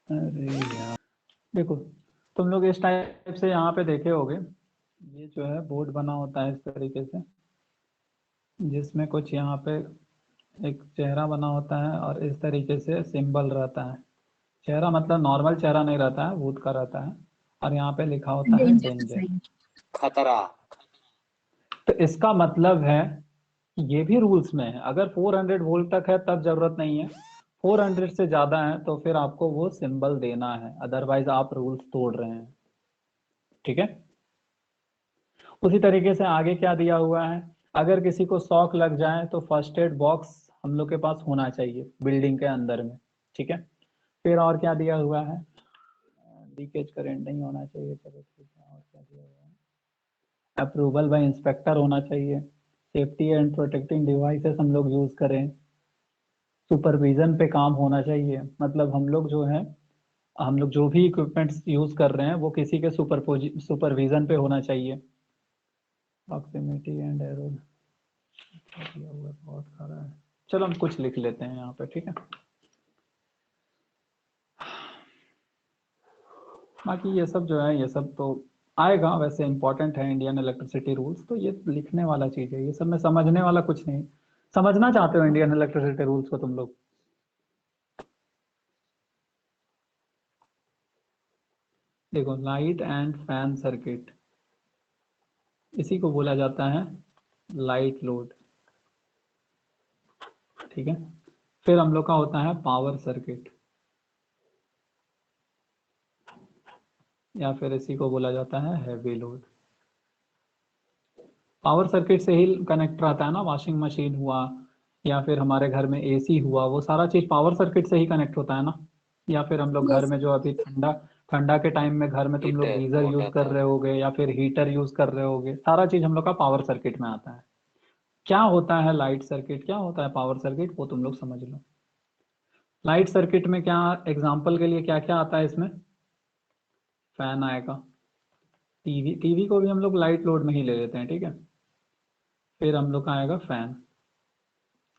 [SPEAKER 1] अरे यार देखो, तुम लोग इस टाइप से यहाँ पे देखे होगे, ये जो है बोर्ड बना होता है इस तरीके से, जिसमें कुछ यहाँ पे एक चेहरा बना होता है और इस तरीके से सिंबल रहता है। चेहरा मतलब नॉर्मल चेहरा नहीं रहता है, भूत का रहता है, और यहाँ पे लिखा होता है
[SPEAKER 6] डेंजर
[SPEAKER 1] डेंजर।
[SPEAKER 6] साइन।
[SPEAKER 3] खतरा।
[SPEAKER 1] तो इसका मतलब है कि ये भी रूल्स में है, अगर 400 वोल्ट तक है तब जरूरत नहीं है, 400 से ज्यादा है तो फिर आपको वो सिंबल देना है, अदरवाइज आप रूल्स तोड़ रहे हैं, ठीक है। उसी तरीके से आगे क्या दिया हुआ है, अगर किसी को शॉक लग जाए तो फर्स्ट एड बॉक्स हम लोग के पास होना चाहिए बिल्डिंग के अंदर में, ठीक है। फिर और क्या दिया हुआ है, लीकेज करंट नहीं होना चाहिए, चलो ठीक है। और क्या दिया हुआ है, अप्रूवल बाय इंस्पेक्टर होना चाहिए, सेफ्टी एंड प्रोटेक्टिंग डिवाइसेस हम लोग यूज करें, सुपरविजन पे काम होना चाहिए। मतलब हम लोग जो है, हम लोग जो भी इक्विपमेंट्स यूज कर रहे हैं वो किसी के सुपरविजन पे होना चाहिए। प्रॉक्सिमिटी एंड एरो दिया हुआ है, बहुत सारा है, चलो हम कुछ लिख लेते हैं यहाँ पे, ठीक है। बाकी ये सब जो है, ये सब तो आएगा, वैसे इंपॉर्टेंट है इंडियन इलेक्ट्रिसिटी रूल्स, तो ये लिखने वाला चीज है, ये सब में समझने वाला कुछ नहीं। समझना चाहते हो इंडियन इलेक्ट्रिसिटी रूल्स को तुम लोग? देखो, लाइट एंड फैन सर्किट, इसी को बोला जाता है लाइट लोड, ठीक है। फिर हम लोग का होता है पावर सर्किट, या फिर इसी को बोला जाता है हैवी लोड। पावर सर्किट से ही कनेक्ट रहता है ना, वॉशिंग मशीन हुआ या फिर हमारे घर में एसी हुआ, वो सारा चीज पावर सर्किट से ही कनेक्ट होता है ना। या फिर हम लोग घर
[SPEAKER 6] यस
[SPEAKER 1] में जो अभी ठंडा ठंडा के टाइम में घर में तुम लोग
[SPEAKER 3] हीटर
[SPEAKER 1] गीजर यूज
[SPEAKER 3] मोटा
[SPEAKER 1] कर
[SPEAKER 3] तार।
[SPEAKER 1] रहे होगे या फिर हीटर यूज कर रहे होगे, सारा चीज हम लोग का पावर सर्किट में आता है। क्या होता है लाइट सर्किट, क्या होता है पावर सर्किट, वो तुम लोग समझ लो। लाइट सर्किट में क्या, एग्जांपल के लिए क्या क्या आता है इसमें, फैन आएगा, टीवी, टीवी को भी हम लोग लाइट लोड में ही ले लेते हैं, ठीक है। फिर हम लोग का आएगा फैन,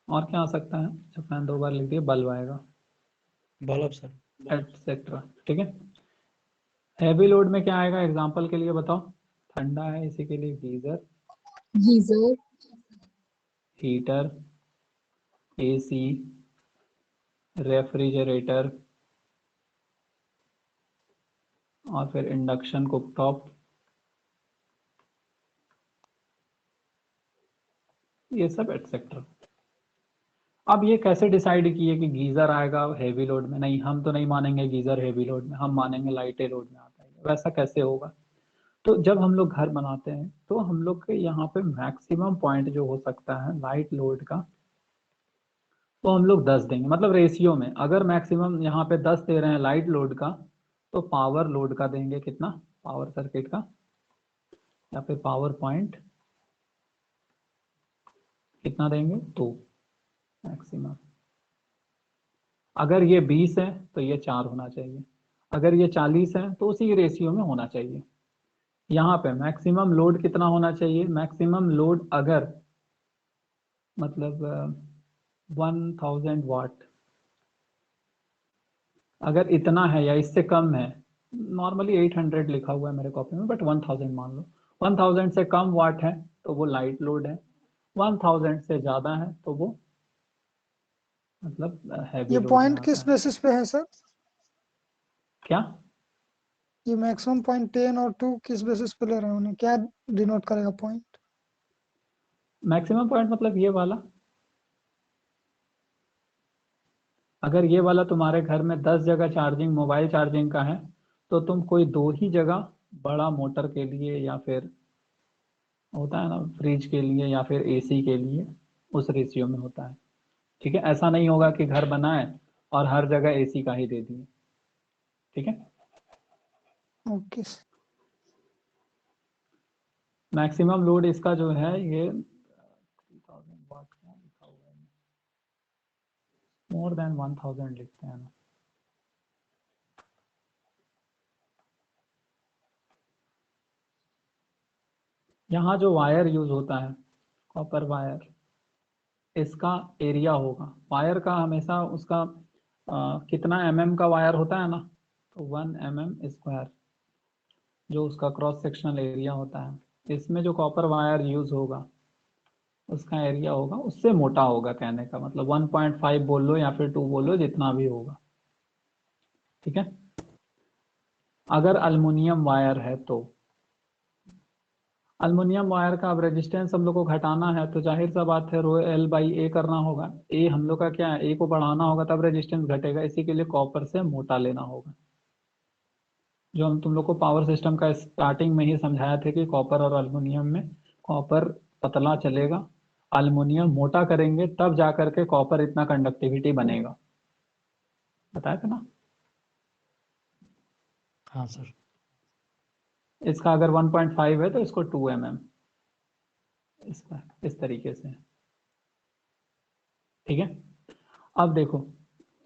[SPEAKER 1] और क्या आ सकता है, जब फैन 2 बार लिख दिए, बल्ब आएगा,
[SPEAKER 2] बल्ब सर।
[SPEAKER 1] एटसेट्रा, ठीक है। हैवी लोड में क्या आएगा, एग्जांपल के लिए बताओ, ठंडा है इसी के लिए geyser,
[SPEAKER 6] geyser
[SPEAKER 1] heater, AC, refrigerator, और फिर इंडक्शन कुकटॉप, ये सब एटसेट्रा। अब ये कैसे डिसाइड किए कि गीजर आएगा हैवी लोड में, नहीं हम तो नहीं मानेंगे गीजर हैवी लोड में, हम मानेंगे लाइटे लोड में आता है, वैसा कैसे होगा। तो जब हम लोग घर बनाते हैं तो हम लोग के यहाँ पे मैक्सिमम पॉइंट जो हो सकता है लाइट लोड का, तो हम लोग 10 देंगे, मतलब रेशियो में। अगर मैक्सिमम यहाँ पे 10 दे रहे हैं लाइट लोड का, तो पावर लोड का देंगे कितना, पावर सर्किट का या फिर पावर पॉइंट कितना देंगे, 2 मैक्सिमम। अगर ये 20 है तो ये 4 होना चाहिए, अगर ये 40 है तो उसी रेशियो में होना चाहिए। यहाँ पे मैक्सिमम लोड कितना होना चाहिए, मैक्सिमम लोड अगर मतलब 1000 वाट, अगर इतना है या इससे कम है, नॉर्मली 800 लिखा हुआ है मेरे कॉपी में, बट 1000 मान लो, 1000 से कम वाट है तो वो लाइट लोड है, 1000 से ज्यादा है तो वो मतलब हैवी
[SPEAKER 4] ये
[SPEAKER 1] लोड में
[SPEAKER 4] पॉइंट
[SPEAKER 1] आता
[SPEAKER 4] किस
[SPEAKER 1] है।
[SPEAKER 4] बेसिस पे है सर?
[SPEAKER 1] क्या,
[SPEAKER 4] ये मैक्सिमम पॉइंट 10 और 2 किस बेसिस पे ले रहे हैं उन्हें, क्या डिनोट करेगा पॉइंट?
[SPEAKER 1] मैक्सिमम पॉइंट मतलब ये वाला, अगर ये वाला तुम्हारे घर में 10 जगह चार्जिंग, मोबाइल चार्जिंग का है, तो तुम कोई 2 ही जगह बड़ा मोटर के लिए या फिर होता है ना फ्रिज के लिए या फिर एसी के लिए, उस रेशियो में होता है, ठीक है। ऐसा नहीं होगा कि घर बनाए और हर जगह एसी का ही दे दिए, ठीक है।
[SPEAKER 4] ओके
[SPEAKER 1] मैक्सिमम लोड इसका जो है ये 3000 वाट का लिखा हुआ है, मोर देन 1000 लिखते हैं ना। यहाँ जो वायर यूज होता है, कॉपर वायर, इसका एरिया होगा, वायर का हमेशा उसका कितना mm का वायर होता है ना, तो 1 mm स्क्वायर जो उसका क्रॉस सेक्शनल एरिया होता है, इसमें जो कॉपर वायर यूज होगा उसका एरिया होगा उससे मोटा होगा, कहने का मतलब 1.5 बोल लो या फिर 2 बोल लो, जितना भी होगा, ठीक है। अगर अल्युमिनियम वायर है तो अल्युमिनियम वायर का अब रेजिस्टेंस हम लोग को घटाना है, तो जाहिर सा बात है रो एल बाई ए करना होगा, ए हम लोग का क्या है, ए को बढ़ाना होगा तब रेजिस्टेंस घटेगा, इसी के लिए कॉपर से मोटा लेना होगा। जो हम तुम लोग को पावर सिस्टम का स्टार्टिंग में ही समझाया था कि कॉपर और अल्युमिनियम में, कॉपर पतला चलेगा, अल्युमिनियम मोटा करेंगे तब जा करके कॉपर इतना कंडक्टिविटी बनेगा, बताया था ना।
[SPEAKER 2] हाँ सर।
[SPEAKER 1] इसका अगर 1.5 है तो इसको 2 mm, इसका इस तरीके से, ठीक है। अब देखो,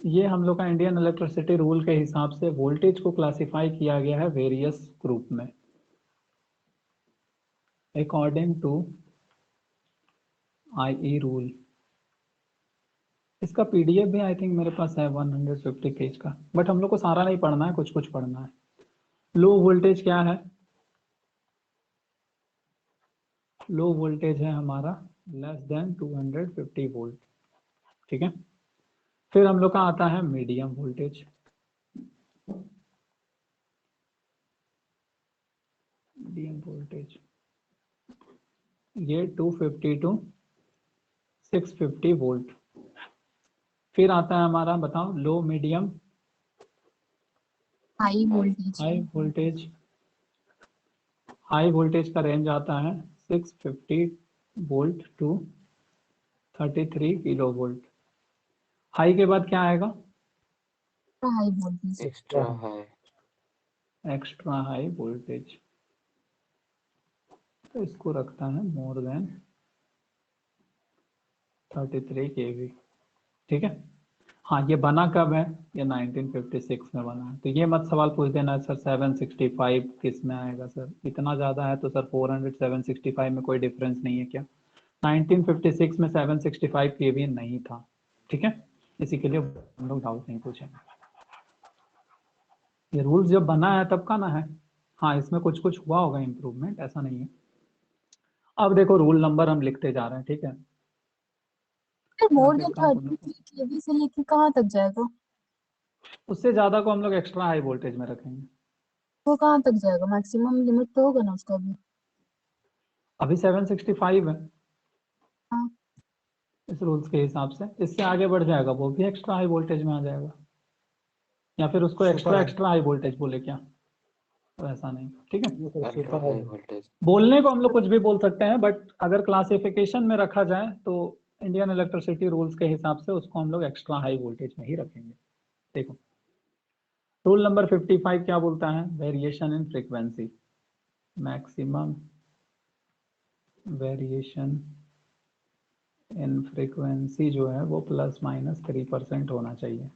[SPEAKER 1] ये हम लोग का इंडियन इलेक्ट्रिसिटी रूल के हिसाब से वोल्टेज को क्लासिफाई किया गया है वेरियस ग्रुप में, अकॉर्डिंग टू IE रूल। इसका PDF भी आई थिंक मेरे पास है 150 पेज का, बट हम लोग को सारा नहीं पढ़ना है, कुछ कुछ पढ़ना है। लो वोल्टेज क्या है, लो वोल्टेज है हमारा लेस देन 250 वोल्ट, ठीक है। फिर हम लोग का आता है मीडियम वोल्टेज, मीडियम वोल्टेज ये 250 टू 650 वोल्ट। फिर आता है हमारा, बताओ, low, medium,
[SPEAKER 6] high voltage
[SPEAKER 1] high voltage. High voltage का रेंज आता है 650 volt to 33 kilo volt. High के बाद क्या आएगा?
[SPEAKER 6] High voltage.
[SPEAKER 3] Extra high.
[SPEAKER 1] Extra high voltage. तो इसको रखता है मोर देन 33 kV। ठीक है। हाँ, ये बना कब है? ये 1956 में बना है। तो ये मत सवाल पूछ देना सर 765 किस में आएगा सर, इतना ज़्यादा है तो सर 400 765 में कोई डिफरेंस नहीं है क्या? 1956 में 765 kV नहीं था। ठीक है, इसी के लिए हम लोग डाउट नहीं पूछेंगे। ये रूल्स जब बना है तब का ना है। हाँ, इसमें कुछ कुछ हुआ होगा इम्प्रूवमेंट, ऐसा नहीं है। अब देखो रूल नंबर हम लिखते जा रहे हैं। ठीक है,
[SPEAKER 6] मोर
[SPEAKER 1] मैं
[SPEAKER 6] देन
[SPEAKER 1] कहता हूँ तुम लोग
[SPEAKER 6] 33 केवी से लेके कहाँ तक जाएगा?
[SPEAKER 1] उससे ज़्यादा को हम लोग एक्स्ट्रा हाई वोल्टेज में रखेंगे।
[SPEAKER 6] वो कहाँ तक जाएगा? मैक्सिमम लिमिट तो होगा ना उसका भी।
[SPEAKER 1] अभी 765 है
[SPEAKER 6] हाँ।
[SPEAKER 1] इस रूल्स के हिसाब से, इससे आगे बढ़ जाएगा वो भी एक्स्ट्रा हाई वोल्टेज में आ जाएगा, या फिर उसको एक्स्ट्रा हाई वोल्टेज बोले क्या? तो ऐसा नहीं। ठीक है,
[SPEAKER 3] अल्ट्रा हाई वोल्टेज।
[SPEAKER 1] बोलने को हम लोग कुछ भी बोल सकते हैं, बट अगर क्लासिफिकेशन में रखा जाए तो इंडियन इलेक्ट्रिसिटी रूल्स के हिसाब से उसको हम लोग एक्स्ट्रा हाई वोल्टेज में ही रखेंगे। देखो रूल नंबर 55 क्या बोलता है? Variation in frequency. Maximum variation in frequency जो है वो ±3% होना चाहिए।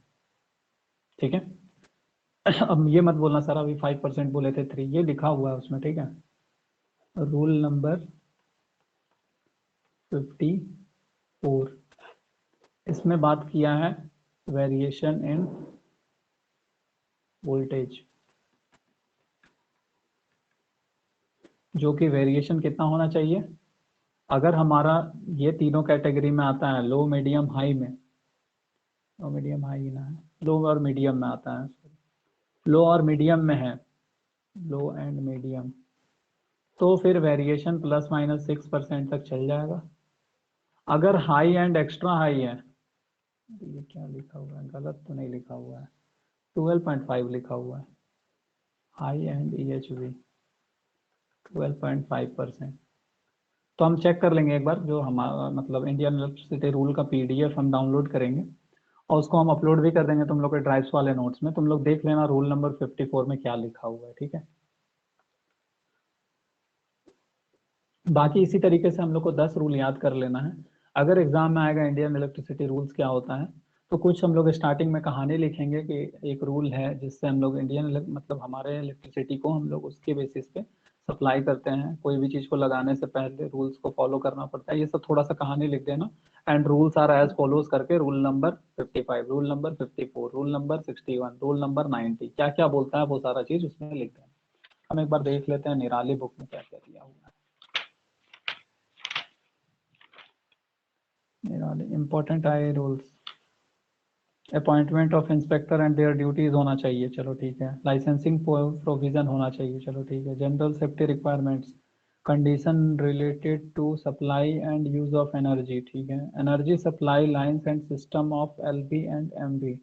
[SPEAKER 1] ठीक है, अब ये मत बोलना सर अभी 5% बोले थे 3, ये लिखा हुआ है उसमें। ठीक है, रूल नंबर 54 इसमें बात किया है वेरिएशन इन वोल्टेज, जो कि वेरिएशन कितना होना चाहिए? अगर हमारा ये तीनों कैटेगरी में आता है, लो मीडियम हाई में, लो मीडियम हाई ना है, लो और मीडियम में आता है, लो और मीडियम में है, लो एंड मीडियम, तो फिर वेरिएशन ±6% तक चल जाएगा। अगर हाई एंड एक्स्ट्रा हाई है, ये क्या लिखा हुआ है, गलत तो नहीं लिखा हुआ है, 12.5 लिखा हुआ है, हाई एंड EHV 12.5%। तो हम चेक कर लेंगे एक बार, जो हमारा मतलब इंडियन इलेक्ट्रिसिटी रूल का PDF हम डाउनलोड करेंगे और उसको हम अपलोड भी कर देंगे तुम लोग के ड्राइव्स वाले नोट्स में। तुम लोग देख लेना रूल नंबर 54 में क्या लिखा हुआ है। ठीक है, बाकी इसी तरीके से हम लोग को 10 रूल याद कर लेना है। अगर एग्जाम में आएगा इंडियन इलेक्ट्रिसिटी रूल्स क्या होता है, तो कुछ हम लोग स्टार्टिंग में कहानी लिखेंगे कि एक रूल है जिससे हम लोग इंडियन मतलब हमारे इलेक्ट्रिसिटी को हम लोग उसके बेसिस पे सप्लाई करते हैं। कोई भी चीज़ को लगाने से पहले रूल्स को फॉलो करना पड़ता है, ये सब थोड़ा सा कहानी लिख देना। And rules are as follows करके rule number 55, rule number 54, rule number 61, rule number 90, क्या क्या बोलता है वो सारा चीज़ उसमें लिख देना। हम एक बार देख लेते हैं निराली बुक में क्या क्या दिया हुआ है। इम्पोर्टेंट आए rules, appointment of inspector and their duties होना चाहिए, चलो ठीक है। लाइसेंसिंग प्रोविजन होना चाहिए, चलो ठीक है। General safety requirements, condition related to supply and use of energy, ठीक है। Energy supply lines and system of LV and MV।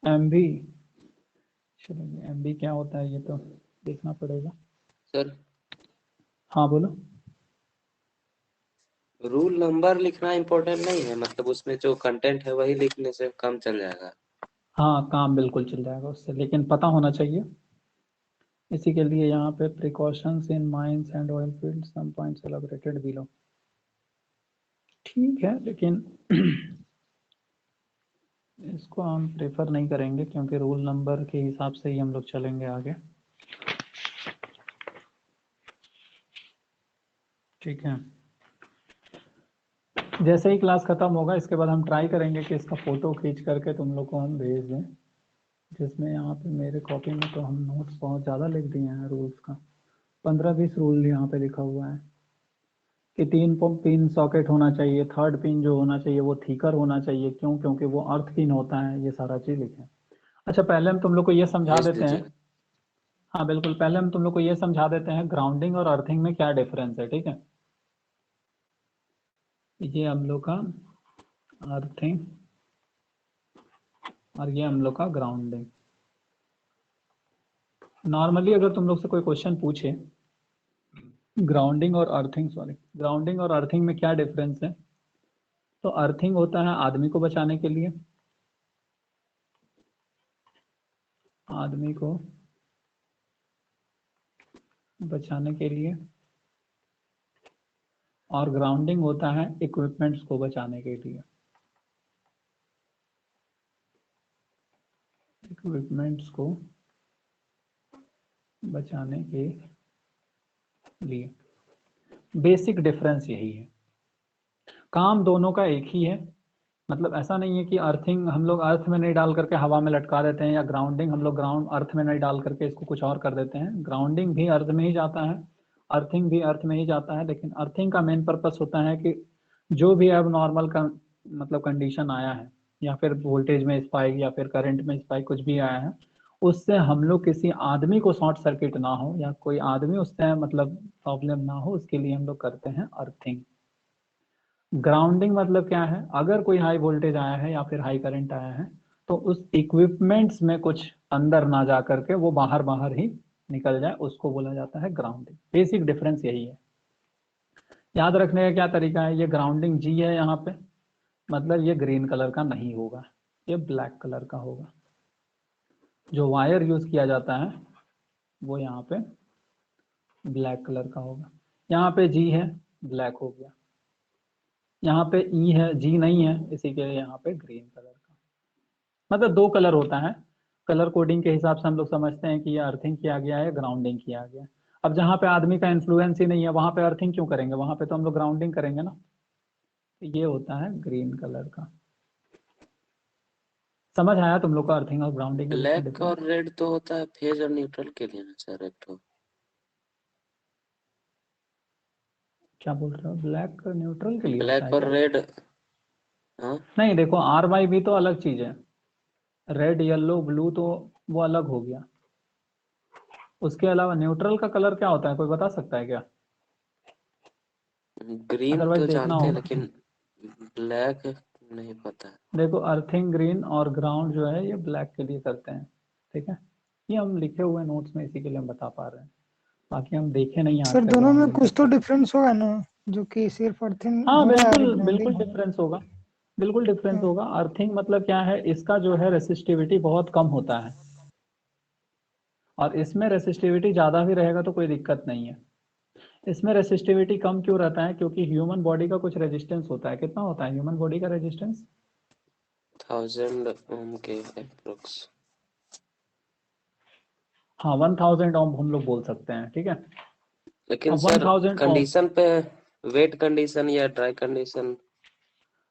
[SPEAKER 1] MV, चलो MV क्या होता है ये तो देखना पड़ेगा।
[SPEAKER 3] सर
[SPEAKER 1] हाँ बोलो।
[SPEAKER 3] रूल नंबर लिखना इम्पोर्टेंट नहीं है, मतलब उसमें जो कंटेंट है वही लिखने से काम चल जाएगा।
[SPEAKER 1] हाँ, काम बिल्कुल चल जाएगा उससे, लेकिन पता होना चाहिए। इसी के लिए यहाँ पे precautions in mines and oil field, some points elaborated below, ठीक है, लेकिन इसको हम प्रेफर नहीं करेंगे क्योंकि रूल नंबर के हिसाब से ही हम लोग चलेंगे आगे। ठीक है, जैसे ही क्लास खत्म होगा इसके बाद हम ट्राई करेंगे कि इसका फोटो खींच करके तुम लोग को हम भेज दें, जिसमें यहाँ पे मेरे कॉपी में तो हम नोट्स बहुत ज़्यादा लिख दिए हैं रूल्स का, 15-20 रूल यहाँ पे लिखा हुआ है कि 3 पिन सॉकेट होना चाहिए, थर्ड पिन जो होना चाहिए वो थीकर होना चाहिए, क्यों? क्योंकि वो अर्थ पिन होता है, ये सारा चीज़ लिखे। अच्छा, पहले हम तुम लोग को ये समझा
[SPEAKER 3] भेज
[SPEAKER 1] देते हैं।
[SPEAKER 3] दीजिए।
[SPEAKER 1] हाँ बिल्कुल, पहले हम तुम लोग को ये समझा देते हैं ग्राउंडिंग और अर्थिंग में क्या डिफरेंस है। ठीक है, ये हम लोग का अर्थिंग और ये हम लोग का ग्राउंडिंग। नॉर्मली अगर तुम लोग से कोई क्वेश्चन पूछे ग्राउंडिंग और अर्थिंग, सॉरी, ग्राउंडिंग और अर्थिंग में क्या डिफरेंस है, तो अर्थिंग होता है आदमी को बचाने के लिए, आदमी को बचाने के लिए, और ग्राउंडिंग होता है इक्विपमेंट्स को बचाने के लिए, इक्विपमेंट्स को बचाने के लिए। बेसिक डिफरेंस यही है, काम दोनों का एक ही है। मतलब ऐसा नहीं है कि अर्थिंग हम लोग अर्थ में नहीं डाल करके हवा में लटका देते हैं, या ग्राउंडिंग हम लोग ग्राउंड अर्थ में नहीं डाल करके इसको कुछ और कर देते हैं। ग्राउंडिंग भी अर्थ में ही जाता है, अर्थिंग भी अर्थ में ही जाता है, लेकिन अर्थिंग का मेन पर्पस होता है कि जो भी अब नॉर्मल का मतलब कंडीशन आया है, या फिर वोल्टेज में स्पाइक या फिर करंट में स्पाइक कुछ भी आया है, उससे हम लोग किसी आदमी को शॉर्ट सर्किट ना हो या कोई आदमी उससे मतलब प्रॉब्लम ना हो, उसके लिए हम लोग करते हैं अर्थिंग। ग्राउंडिंग मतलब क्या है, अगर कोई हाई वोल्टेज आया है या फिर हाई करंट आया है तो उस इक्विपमेंट्स में कुछ अंदर ना जा करके वो बाहर बाहर ही निकल जाए, उसको बोला जाता है ग्राउंडिंग। बेसिक डिफरेंस यही है। याद रखने का क्या तरीका है, ये ग्राउंडिंग जी है यहाँ पे, मतलब ये ग्रीन कलर का नहीं होगा, ये ब्लैक कलर का होगा। जो वायर यूज किया जाता है वो यहाँ पे ब्लैक कलर का होगा। यहाँ पे जी है, ब्लैक हो गया। यहाँ पे ई है, जी नहीं है, इसी के लिए यहाँ पे ग्रीन कलर का। मतलब दो कलर होता है, कलर कोडिंग के हिसाब से हम लोग समझते हैं कि ये अर्थिंग किया गया है, ग्राउंडिंग किया गया है। अब जहाँ पे आदमी का इन्फ्लुएंस ही नहीं है वहां पे अर्थिंग क्यों करेंगे, वहां पे तो हम लोग ग्राउंडिंग करेंगे ना। ये होता है ग्रीन कलर का। समझ आया तुम लोग को अर्थिंग और ग्राउंडिंग के बीच में
[SPEAKER 3] ब्लैक
[SPEAKER 1] डिफरेंस?
[SPEAKER 3] और रेड तो होता है फेज और न्यूट्रल के लिए ना सर, एक तो
[SPEAKER 1] क्या बोल रहे हो, ब्लैक न्यूट्रल के लिए होता
[SPEAKER 3] ब्लैक
[SPEAKER 1] है
[SPEAKER 3] और
[SPEAKER 1] क्या?
[SPEAKER 3] रेड। हाँ
[SPEAKER 1] नहीं देखो, आर वाई भी तो अलग चीज है, रेड येलो ब्लू तो वो अलग हो गया। उसके अलावा न्यूट्रल का कलर क्या होता है, कोई बता सकता है क्या?
[SPEAKER 3] ग्रीन
[SPEAKER 1] अदरवाइज
[SPEAKER 3] तो
[SPEAKER 1] देखना
[SPEAKER 3] जानते हैं
[SPEAKER 1] होगा।
[SPEAKER 3] लेकिन ब्लैक नहीं पता है।
[SPEAKER 1] देखो अर्थिंग ग्रीन और ग्राउंड जो है ये ब्लैक के लिए करते हैं, ठीक है। ये हम लिखे हुए नोट्स में इसी के लिए हम बता पा रहे हैं, बाकी हम देखे नहीं आज
[SPEAKER 4] सर
[SPEAKER 1] तक
[SPEAKER 4] दोनों में
[SPEAKER 1] ग्राउंडिंग
[SPEAKER 4] कुछ तो
[SPEAKER 1] का।
[SPEAKER 4] डिफरेंस होगा ना, जो कि सिर्फ अर्थिंग
[SPEAKER 1] हाँ
[SPEAKER 4] हो रहा है और
[SPEAKER 1] बिल्कुल बिल्कुल
[SPEAKER 4] ग्राउंडिंग हो
[SPEAKER 1] डिफरेंस होगा, बिल्कुल डिफरेंस होगा। अर्थिंग मतलब क्या है, इसका जो है रेसिस्टिविटी बहुत कम होता है, और इसमें रेसिस्टिविटी ज्यादा भी रहेगा तो कोई दिक्कत नहीं है। इसमें रेसिस्टिविटी कम क्यों रहता है, क्योंकि ह्यूमन बॉडी का कुछ रेजिस्टेंस होता है। कितना होता है ह्यूमन बॉडी का रेजिस्टेंस?
[SPEAKER 3] 1000 ओम के अप्रोक्स।
[SPEAKER 1] हाँ 1000 ओम हम लोग बोल सकते हैं, ठीक है।
[SPEAKER 3] लेकिन
[SPEAKER 1] अब
[SPEAKER 3] सर
[SPEAKER 1] 1000 ओम,
[SPEAKER 3] कंडीशन पे, वेट कंडीशन या ड्राई कंडीशन।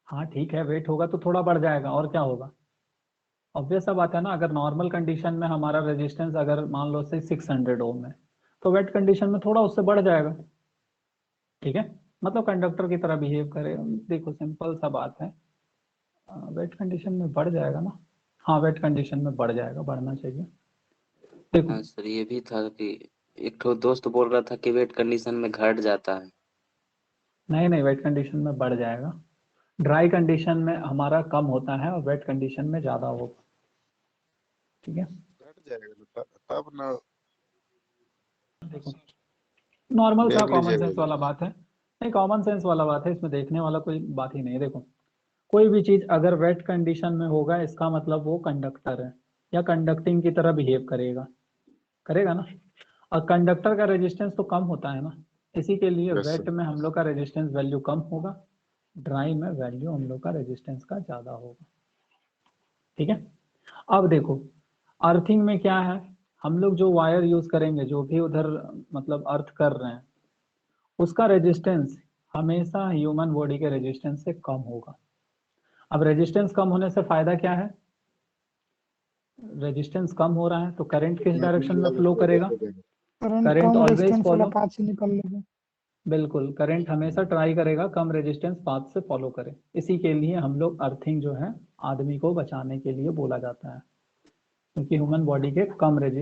[SPEAKER 1] हाँ ठीक है, वेट होगा तो थोड़ा बढ़ जाएगा, और क्या होगा। ऑब्वियस सा बात है ना, अगर नॉर्मल कंडीशन में हमारा रेजिस्टेंस अगर मान लो से 600 ओम है, तो वेट कंडीशन में थोड़ा उससे बढ़ जाएगा, ठीक है। मतलब कंडक्टर की तरह बिहेव करे, देखो सिंपल सा बात है। वेट कंडीशन में बढ़ जाएगा ना, हाँ वेट कंडीशन में बढ़ जाएगा, बढ़ना चाहिए। देखो
[SPEAKER 3] हाँ सर, ये भी था कि एक ठो दोस्त बोल रहा था कि वेट कंडीशन में घट जाता है।
[SPEAKER 1] नहीं नहीं, वेट कंडीशन में बढ़ जाएगा। ड्राई कंडीशन में हमारा कम होता है और वेट कंडीशन में ज्यादा होगा, ठीक है।
[SPEAKER 5] घट जाएगा ना तब ना,
[SPEAKER 1] देखो नॉर्मल सा कॉमन
[SPEAKER 5] नेग्लिजिबल
[SPEAKER 1] सेंस वाला बात है, नहीं कॉमन सेंस वाला बात है, इसमें देखने वाला कोई बात ही नहीं है। देखो कोई भी चीज अगर वेट कंडीशन में होगा, इसका मतलब वो कंडक्टर है या कंडक्टिंग की तरह बिहेव करेगा, करेगा ना। और कंडक्टर का रेजिस्टेंस तो कम होता है ना, इसी के लिए
[SPEAKER 5] यस
[SPEAKER 1] वेट में हम लोग का रेजिस्टेंस वैल्यू कम होगा, ड्राई में वैल्यू हम लोग का रेजिस्टेंस का ज्यादा होगा, ठीक है। अब देखो अर्थिंग में क्या है, हम लोग जो वायर यूज करेंगे, जो भी उधर मतलब अर्थ कर रहे हैं, उसका रेजिस्टेंस हमेशा ह्यूमन बॉडी के रेजिस्टेंस से कम होगा। अब रेजिस्टेंस कम होने से फायदा क्या है, रेजिस्टेंस कम हो रहा है तो करंट किस डायरेक्शन में फ्लो करेगा,
[SPEAKER 4] करंट
[SPEAKER 1] करंट
[SPEAKER 4] कम
[SPEAKER 1] ऑलवेज
[SPEAKER 4] रेजिस्टेंस वाला
[SPEAKER 1] फॉलो,
[SPEAKER 4] पाथ से निकल लेगा।
[SPEAKER 1] बिल्कुल करंट हमेशा ट्राई करेगा कम रेजिस्टेंस पाथ से फॉलो करे। इसी के लिए हम लोग अर्थिंग जो है आदमी को बचाने के लिए बोला जाता है, क्योंकि ह्यूमन बॉडी के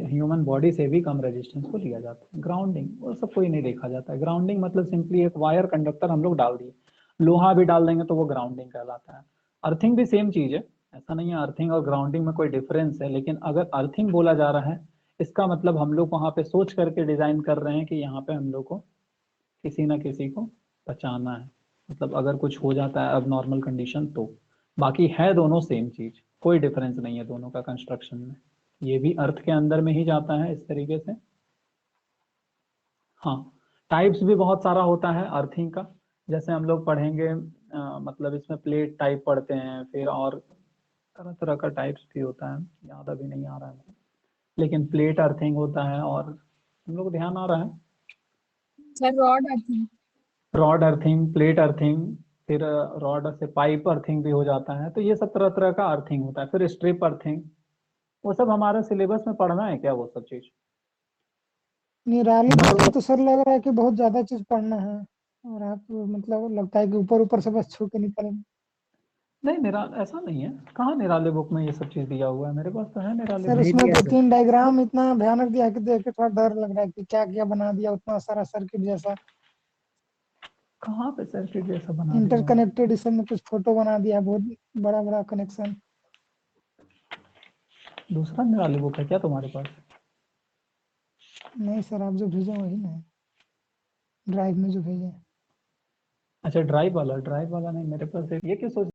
[SPEAKER 1] ह्यूमन बॉडी से भी कम रेजिस्टेंस को लिया जाता है। ग्राउंडिंग वो सब कोई नहीं देखा जाता है। ग्राउंडिंग मतलब सिंपली एक वायर कंडक्टर हम लोग डाल दिए, लोहा भी डाल देंगे तो वो ग्राउंडिंग कहलाता है। अर्थिंग भी सेम चीज है, ऐसा नहीं है अर्थिंग और ग्राउंडिंग में कोई डिफरेंस है, लेकिन अगर अर्थिंग बोला जा रहा है, इसका मतलब हम लोग वहां पे सोच करके डिजाइन कर रहे हैं कि यहाँ पे हम लोग को किसी ना किसी को बचाना है, मतलब अगर कुछ हो जाता है अब नॉर्मल कंडीशन तो, बाकी है दोनों सेम चीज, कोई डिफरेंस नहीं है दोनों का कंस्ट्रक्शन में। ये भी अर्थ के अंदर में ही जाता है इस तरीके से। हाँ, टाइप्स भी बहुत सारा होता है अर्थिंग का, जैसे हम लोग पढ़ेंगे मतलब इसमें प्लेट टाइप पढ़ते हैं, फिर और तरह तरह का टाइप्स भी होता है, याद अभी नहीं आ रहा है, लेकिन प्लेट अर्थिंग होता है। और हम लोग ध्यान आ रहा है,
[SPEAKER 6] sir rod earthing.
[SPEAKER 1] Rod earthing, plate earthing, फिर रॉड से पाइप अर्थिंग भी हो जाता है। तो ये सब तरह तरह का अर्थिंग होता है। फिर स्ट्रिप अर्थिंग, वो सब हमारे सिलेबस में पढ़ना है क्या वो सब चीज?
[SPEAKER 4] निराली बुक में तो सर लग रहा है कि बहुत ज्यादा चीज पढ़ना है, और आप मतलब लगता है कि ऊपर ऊपर से बस छू के निकल।
[SPEAKER 1] नहीं, ऐसा नहीं है, कहाँ निराले बुक में ये सब चीज दिया हुआ है? मेरे पास तो है निराले
[SPEAKER 4] सर
[SPEAKER 1] बुक।
[SPEAKER 4] उसमें दो तीन डायग्राम इतना भयानक दिया है कि देख के थोड़ा डर लग रहा है कि क्या क्या बना दिया, उतना सारा सर्किट जैसा
[SPEAKER 1] कहाँ पे सर्किट जैसा बना दिया है?
[SPEAKER 4] इंटरकनेक्टेड, इस सब में कुछ फोटो बना दिया है, बहुत बड़ा बड़ा कनेक्शन।
[SPEAKER 1] दूसरा निराले बुक है क्या तुम्हारे पास?
[SPEAKER 4] नहीं सर, आप जो भेजे वही ना है, ड्राइव में जो भेजे।
[SPEAKER 1] अच्छा, ड्राइव वाला नहीं मेरे पास। ये क्यों सोच